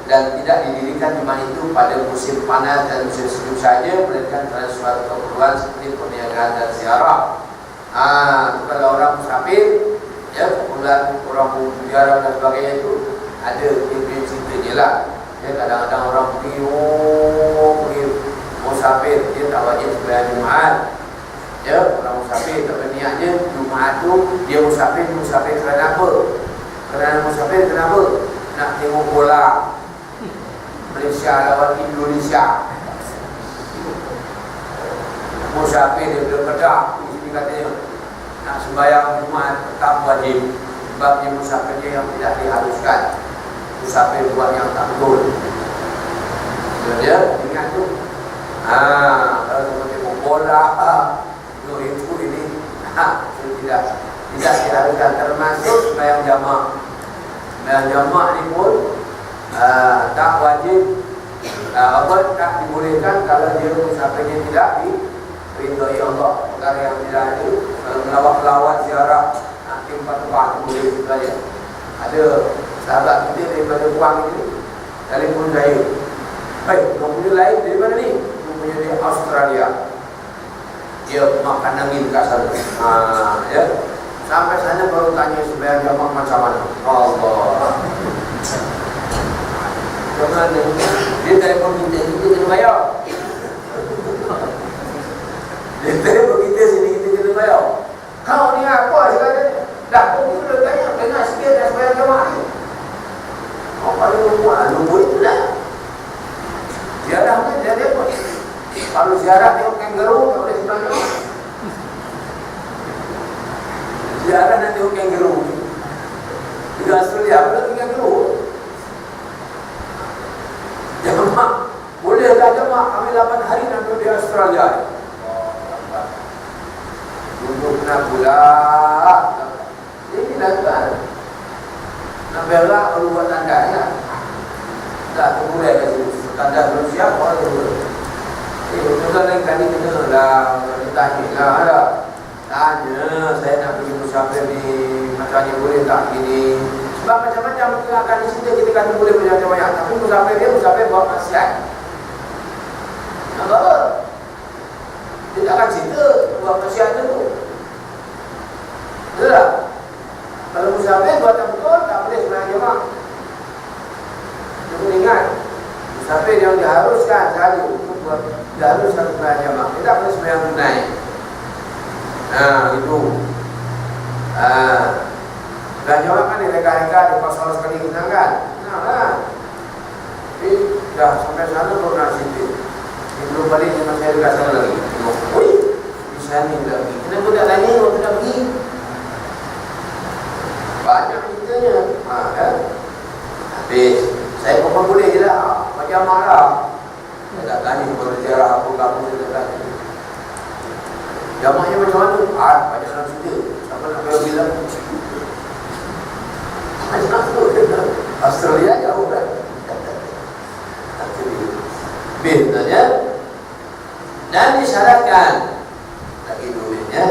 dan tidak didirikan Jumat itu pada musim panas dan musim sejuk saja, melainkan kerana suatu keperluan seperti perniagaan dan ziarah. Kalau orang musafir, ya keperluan orang ziarah dan sebagainya itu ada cerita-ceritanya lah. Ya, kadang-kadang orang pergi musafir, dia tak wajib sembahyang Jumat. Ya, orang musafir tak berniatnya Jumat tu dia musafir kerana apa? Kerana musafir kenapa? Nak tengok bola Malaysia lawan Indonesia. Musafir dia belum kedak. Ini katanya nak sembahyang Jumat tak wajib. Sebab dia musafirnya yang tidak diharuskan. Musafir buat yang tak betul. Dia ingat tu. Kalau tengok bola itu ini tidak diharuskan, termasuk sembahyang jamak. Sembahyang jamak ni pun tak wajib, tak dibolehkan kalau dia musafirnya tidak diridhai Allah. Perkara yang tidak ada, kalau melawat ziarah nak tempat-tempat boleh saja. Ada sahabat kita daripada Kuang ini, telefon saya, kamu punya lain dari mana ni? Kamu punya dari Australia. Dia makan angin kat sana. Ya. Sampai sana baru tanya sembahyang jamak macam mana. Allah. Jangan dia telefon kita kena bayar. Dia telefon kita sini kita kena bayar. Kau ni apa sekarang? Dah kau sudah tanya dengar sikit dah sembahyang jamak ni. Kalau lupa itulah. Ziarah ni dia telefon. Kalau ziarah tengok kangaroo tak boleh sembahyang. Ziarah nak tengok kangaroo. Di Australia boleh tengok kangaroo. Jamak boleh tak jamak? Kami 8 hari nak duduk di Australia. Duduk nak pula. Ini dah tuan. Nak berak perlu buat tanda ya. Tak boleh kasi tanda belum siap orang tu. Tuan lain kali kena lah tanya lah ada. Tanya saya nak pergi musafir ni macamnya boleh tak gini. Sebab macam-macam kita akan di sini kita kata boleh banyak-banyak. Tapi musafir buat maksiat. Nampak? Dia tak akan cerita buat maksiat tu. Betul tak? Kalau musafir buat yang betul tak boleh sembahyang jamak. Jangan ingat musafir yang diharuskan sahaja untuk buat harus satu sembahyang jamaah. Kita boleh sembahyang tunai. Nah, itu. Dan jamaah kan direka-reka di pasal sekali kita kan. Nah, tapi dah sampai sana baru nak situ. Belum balik dengan saya dekat sana lagi. Oi, bisa ni tak pergi. Kenapa tak tanya waktu nak pergi? Banyak ceritanya. Kan? Habis, saya pun boleh je lah. Macam marah. Saya tak tanya kepada ziarah apa kamu saya tak tanya. Jamaahnya macam mana? Banyak orang cerita. Siapa nak kaya bilang? Macam tu. Australia jauh kan? Bintanya. Dan disyaratkan lagi dulunya.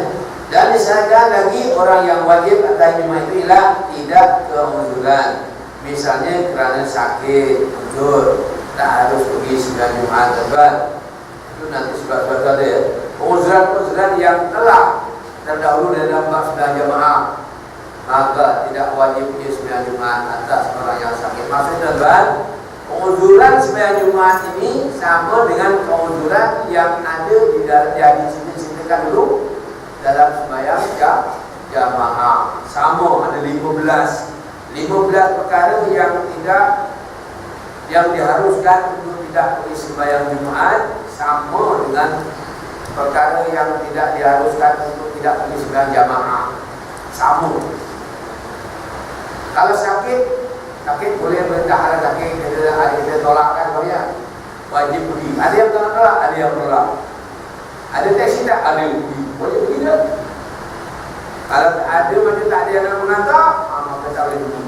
Dan disyaratkan lagi orang yang wajib atas jemaah itu ialah tidak keuzuran. Misalnya kerana sakit, uzur, tak harus pergi sembahyang Jumaat terbang. Itu nanti sebab-sebab ada ya. Penguzuran-penguzuran yang telah terdahulu dalam bab sembahyang jemaah, maka tidak wajib pergi sembahyang Jumaat atas orang yang sakit. Maksudnya terbang, penguzuran sembahyang Jumaat ini sama dengan penguzuran yang ada di dalam yang diceritakan dulu dalam sembahyang jamaah. Sama, ada 15 perkara yang diharuskan untuk tidak pergi sembahyang Jumaat, sama dengan perkara yang tidak diharuskan untuk tidak pergi sembahyang jamaah. Sama. Kalau sakit boleh bertahan sakit, kita tolakkan kau ya. Wajib pergi. Ada yang tolak, ada yang tolak. Ada taksi tak? Ada yang pergi. Boleh pergi tak? Kalau ada macam tak ada yang nak mengantar, maka tak boleh pergi.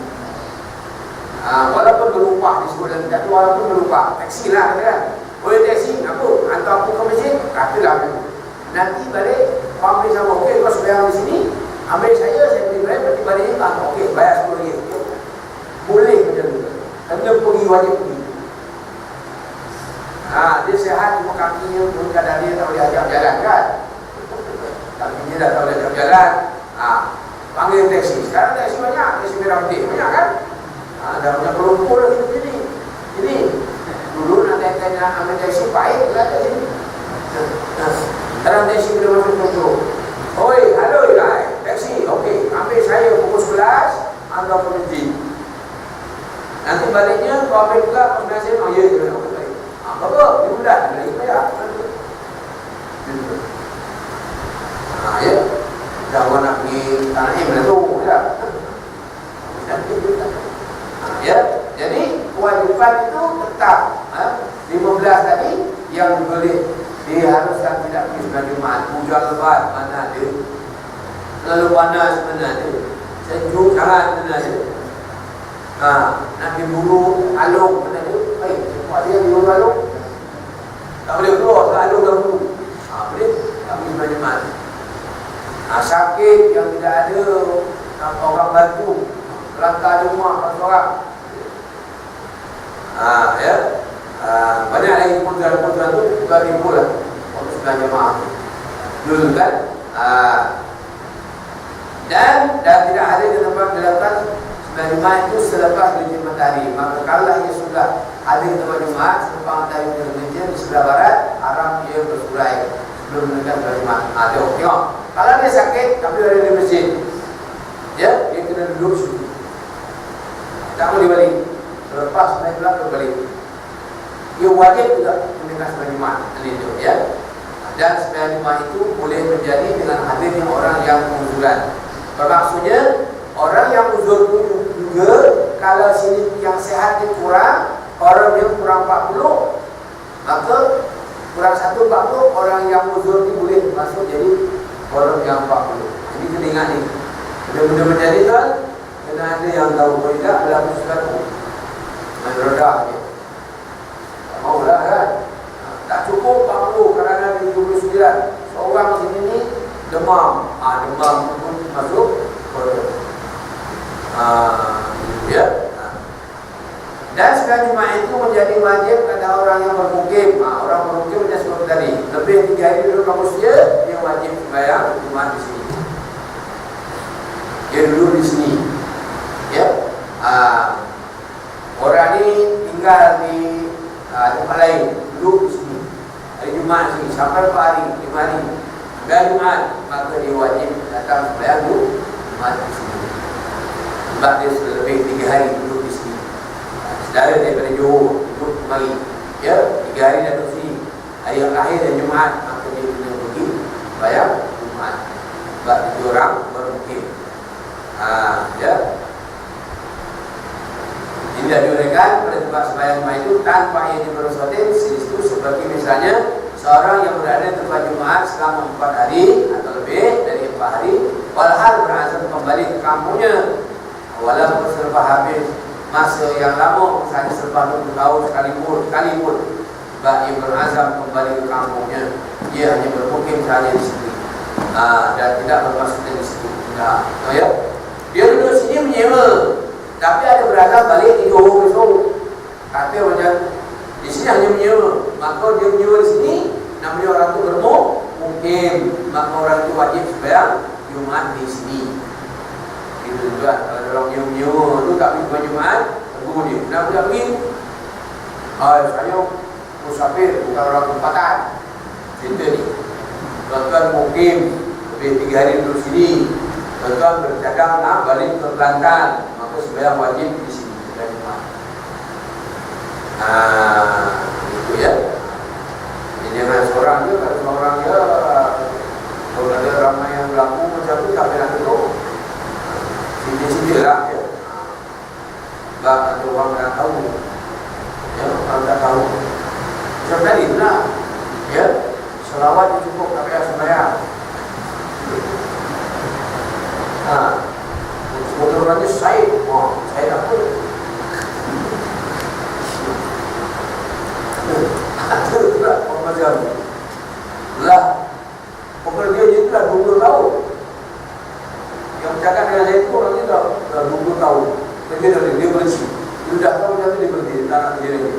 Walaupun berupah disebut dalam kitab tu, walaupun berupah taksi lah kan. Boleh taksi, apa? Hantar aku ke masjid, katalah aku. Nanti balik, kau ambil sama, okey kau sembahyang di sini, ambil saya pergi balik, nanti baliknya okey, bayar RM10. Boleh macam tu. Kena pergi, wajib pergi. Dia sihat, cuma kakinya pun kadang dia tak boleh ajak jalan kan. Kakinya dah tak boleh ajak jalan. Panggil taksi. Sekarang taksi banyak, taksi merah putih banyak kan. Dah punya kelompok lagi macam ni. Ini dulu nak tanya ambil taksi baik lah kat sini. Sekarang taksi boleh masuk contoh. Oi, halo taksi. Okey, ambil saya pukul 11, anda berhenti. Nanti baliknya kau ambil juga, kau biasa ya je nak balik. Apa? Dia mudah balik bayar. Ya. Dah orang nak pergi tanah M lah tu, ya. Ya, jadi kewajiban itu tetap 15 tadi yang boleh diharuskan tidak pergi sembahyang Jumaat. Hujan lebat mana ada, lalu panas mana ada, sejuk sangat mana ada. Nak diburu alung mana ada. Buat dia diburu alung, tak boleh keluar ke alung dah buru. Boleh tak pergi sembahyang Jumaat. Sakit yang tidak ada orang bantu, langkah rumah orang. Ya. Banyak lagi keputusan-keputusan itu juga timbul lah untuk sembahyang jemaah dulu kan. Dan tidak ada di tempat dilakukan sembahyang jemaah itu selepas terbit matahari. Maka kalau ia sudah ada di tempat jemaah selepas matahari terbit di sebelah barat, haram ia bersurai sebelum menunaikan sembahyang jemaah. Tengok, kalau dia sakit tapi ada di masjid, ya, dia kena duduk situ, tak boleh balik. Lepas naik belakang balik, ia wajib juga menunaikan sembahyang Jumaat itu, ya. Dan sembahyang Jumaat itu boleh terjadi dengan hadirnya orang yang menguzuran. Bermaksudnya orang yang uzur juga, kalau sini yang sehat dia kurang, orang yang kurang 40, maka kurang 1 40, orang yang uzur ini boleh masuk jadi orang yang 40. Jadi kena ingat ni, benda-benda macam ni kan, kena ada yang tahu. Kalau tidak berlaku sesuatu main redah je, tak maulah kan. Tak cukup 40 kerana di 29 seorang sini ni demam. Demam pun masuk ya. Dan sembahyang Jumaat itu menjadi wajib kepada orang yang bermukim. Orang bermukim macam seperti tadi, lebih 3 hari dulu kamu dia wajib sembahyang Jumaat di sini. Dia dulu di sini, ya. Orang ni tinggal di tempat lain, duduk di sini. Jumaat sini sampai 4 hari, 5 hari. Dan Jumaat, maka dia wajib datang sembahyang Jumaat di sini. Sebab dia lebih 3 hari duduk di sini. Saudara daripada Johor duduk mari, ya 3 hari datang sini. Hari yang akhir dan Jumaat, maka dia kena pergi sembahyang Jumaat. Sebab itu orang bermukim. Ya. Tidak diuraikan pada tempat sembahyang Jumaat itu tanpa ia dibersotin itu seperti misalnya seorang yang berada di tempat Jumaat selama 4 hari atau lebih dari 4 hari, walhal berazam kembali ke kampungnya, walaupun selepas habis masa yang lama, misalnya selepas 20 tahun sekalipun, sebab ia berazam kembali ke kampungnya, dia hanya bermukim sahaja di sini, dan tidak bermaksud di situ. Ya, dia duduk sini menyewa. Tapi ada berazam balik di Johor besok. Kata macam di sini hanya menyewa, maka dia menyewa di sini, namanya orang tu bermukim, maka orang tu wajib sembahyang Jumaat di sini. Itu juga kalau orang yang menyewa tu tak pergi Jumaat, tunggu dia. Kenapa dia pergi? Saya musafir, bukan orang tempatan. Cerita ni. Tuan-tuan mukim lebih 3 hari duduk sini. Tuan-tuan bercadang balik ke Kelantan, sembahyang wajib di sini pada Jumaat. Itu ya. Jadi jangan seorang je, kalau seorang je, kalau ada ramai yang berlaku macam tu tak pernah tahu. Sini-sini lah ya. Sebab ada orang yang tahu, ya, orang tak tahu. Macam tadi lah, ya, selawat cukup tak payah sembahyang. Motornya Syed, Syed apa? Ada pula orang macam lah. Pokoknya dia je lah 20 tahun. Yang bercakap dengan saya itu orang ni dah 20 tahun. Dia berhenti. Dia dah tahu macam tu dia berhenti. Tak nak kerja lagi.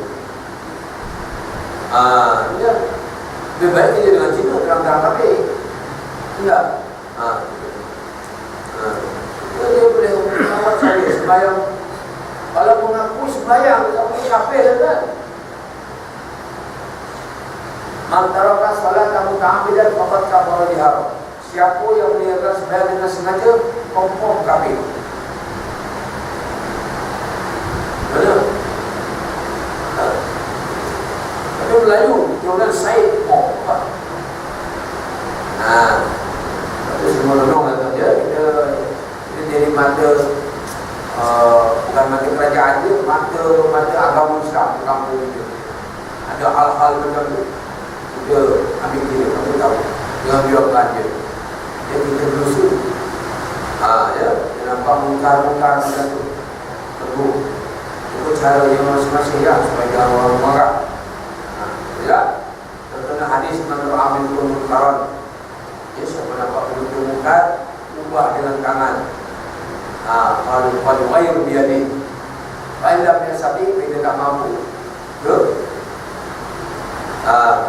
Ya. Lebih baik kerja dengan Cina terang-terang tapi tidak. Dia boleh menawar saya sembahyang. Kalau mengaku sembahyang, tak boleh kafir kan? Mantaraka salat kamu ta'amidan faqad kafara biha. Siapa yang meninggalkan sembahyang dengan sengaja, confirm kafir. Benar? Tapi Melayu, diorang Syed itu semua renung lah dia. Kita jadi mata bukan mata kerajaan dia, mata agama Islam di kampung itu. Ada hal-hal macam tu dia ambil kira, kamu tahu dengan biarkan dia kita berusut ya, dia nampak mungkar-mungkar macam tu teguh itu cara yang masing-masing ya, supaya jangan orang marah. Ya, terkena hadis menurut amin pun mungkaran ya, siapa nampak begitu mungkar ubah dengan tangan. Kalau air biadi, bila punya sapi kita tak mampu, ke?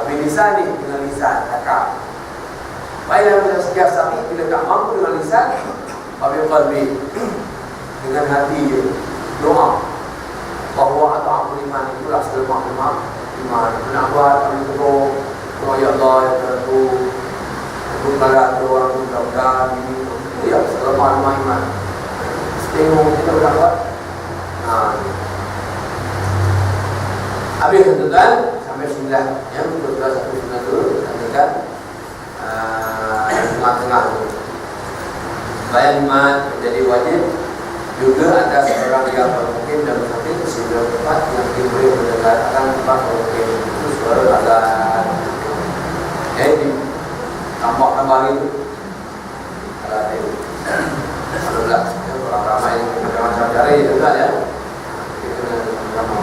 Bilisan ni dengan lisan akal. Bila punya setiap sapi bila tak mampu dengan lisan, tapi qalbi dengan hati je doa. Bahawa atau iman itulah selemah-lemah iman. Nak buat kami terus, ya Allah ya Tuhan. Bukanlah orang mudah-mudahan ini itu yang selemah-lemah iman. Tengok kita nak buat. Habis tuan-tuan sampai 9 ya, betul-betul satu sunnah dulu dekat tengah-tengah tu. Sembahyang Jumaat menjadi wajib juga atas orang yang bermukim dan musafir sehingga tempat yang diberi mendengarkan tempat bermukim itu suara azan. Jadi tambah itu. Alhamdulillah, orang ramai macam-macam cara juga ya. Itu sama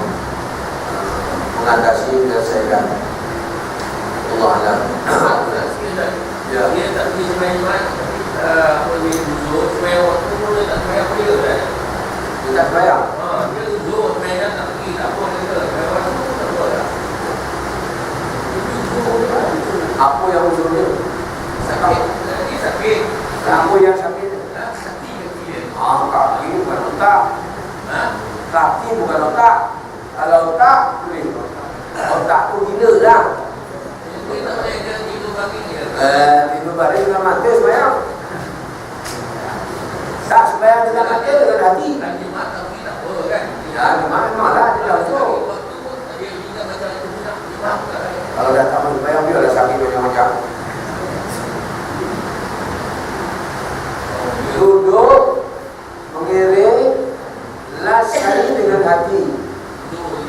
mengatasi menyelesaikan. Allah Alam. Ya. Dia tak pergi sembahyang, apa dia duduk sembahyang waktu pun dia tak sembahyang apa dia kan? Dia tak sembahyang? Dia duduk sembahyang tak pergi, tak apa dia kata. Sembahyang waktu pun tak apa dah. Apa yang usul dia? Sakit. Dia sakit. Apa yang sakit? Kaki dia. Kaki bukan otak. Kaki bukan otak. Kalau otak boleh. Otak tu gila lah. Dia tak Tidur balik dengan mata sembahyang. Tak sembahyang dengan mata dengan hati. Kan jemaah tapi tak apa kan. Ya, memang lah dia dah masuk. Dia ingat macam itu tak jemaah kan. Kalau dah tak mau sembahyang biarlah sakit macam-macam. Duduk mengiring last kali dengan hati.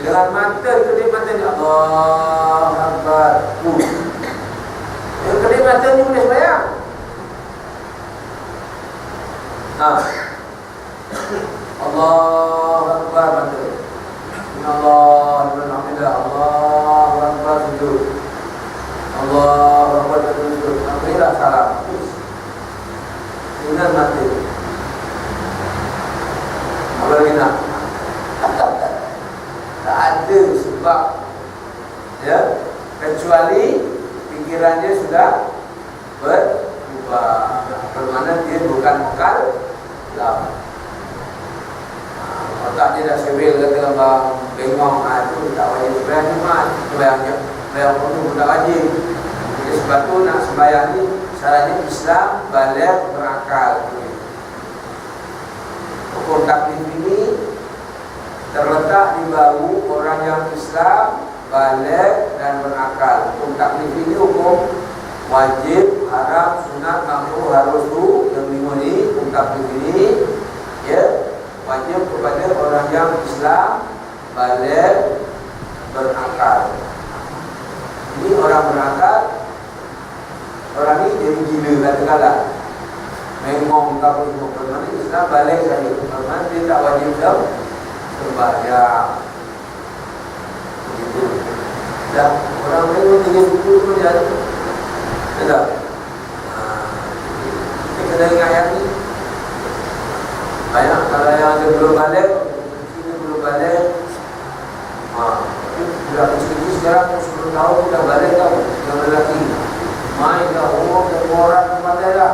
Dengan mata kedip matanya Allah Akbar. Yang kedip matanya boleh sembahyang. Allah Akbar mata. Allah Alhamdulillah. Allah Akbar sujud. Allah Akbar sujud. Alhamdulillah salam. Dengan mata. Apa lagi nak? Tak ada sebab, ya, kecuali pikirannya sudah berubah. Bermakna dia bukan mekal lah. Otak dia dah sebel kata bang bengong, itu tak wajib sembahyang Jumaat, sembahyang penuh tak wajib. Jadi sebab tu nak sembahyang ni syaratnya Islam balik berakal. Hukum taklif ini terletak di bahu orang yang Islam balik dan berakal. Hukum taklif ini hukum wajib, haram, sunat, makruh, harus tu yang lima ni. Hukum taklif ini ya wajib kepada orang yang Islam balik berakal. Ini orang berakal, orang ni jadi gila katakanlah, mengong tak pun bermakna Islam balik saja. Bermakna dia tak wajib sembahyang. Begitu. Dah orang mengong 3 buku pun dia ada. Tidak. Kita kena ingat ayat ni. Banyak kalau yang ada belum balik, ini belum balik. Sudah kecil-kecil sekarang 10 tahun sudah balik tau. Yang lelaki main dah umur dan orang pandai lah.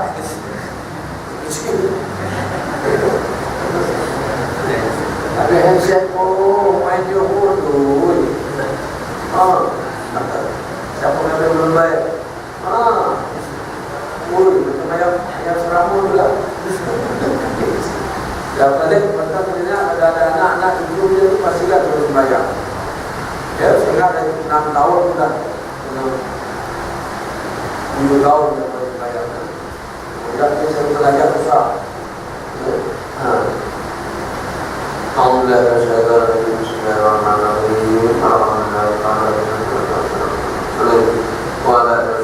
Ada handset pun main Johor tu. Siapa yang belum baik? Macam ayam seramu tu lah. Dah balik, lepas tu ada anak-anak ibu dia tu pasti lah terus sembahyang. Ya, sehingga ada 6 tahun sudah 7 tahun dia terus sembahyang. Kemudian dia selalu belajar besar. Alhamdulillah, bismillahirrahmanirrahim. Alhamdulillah,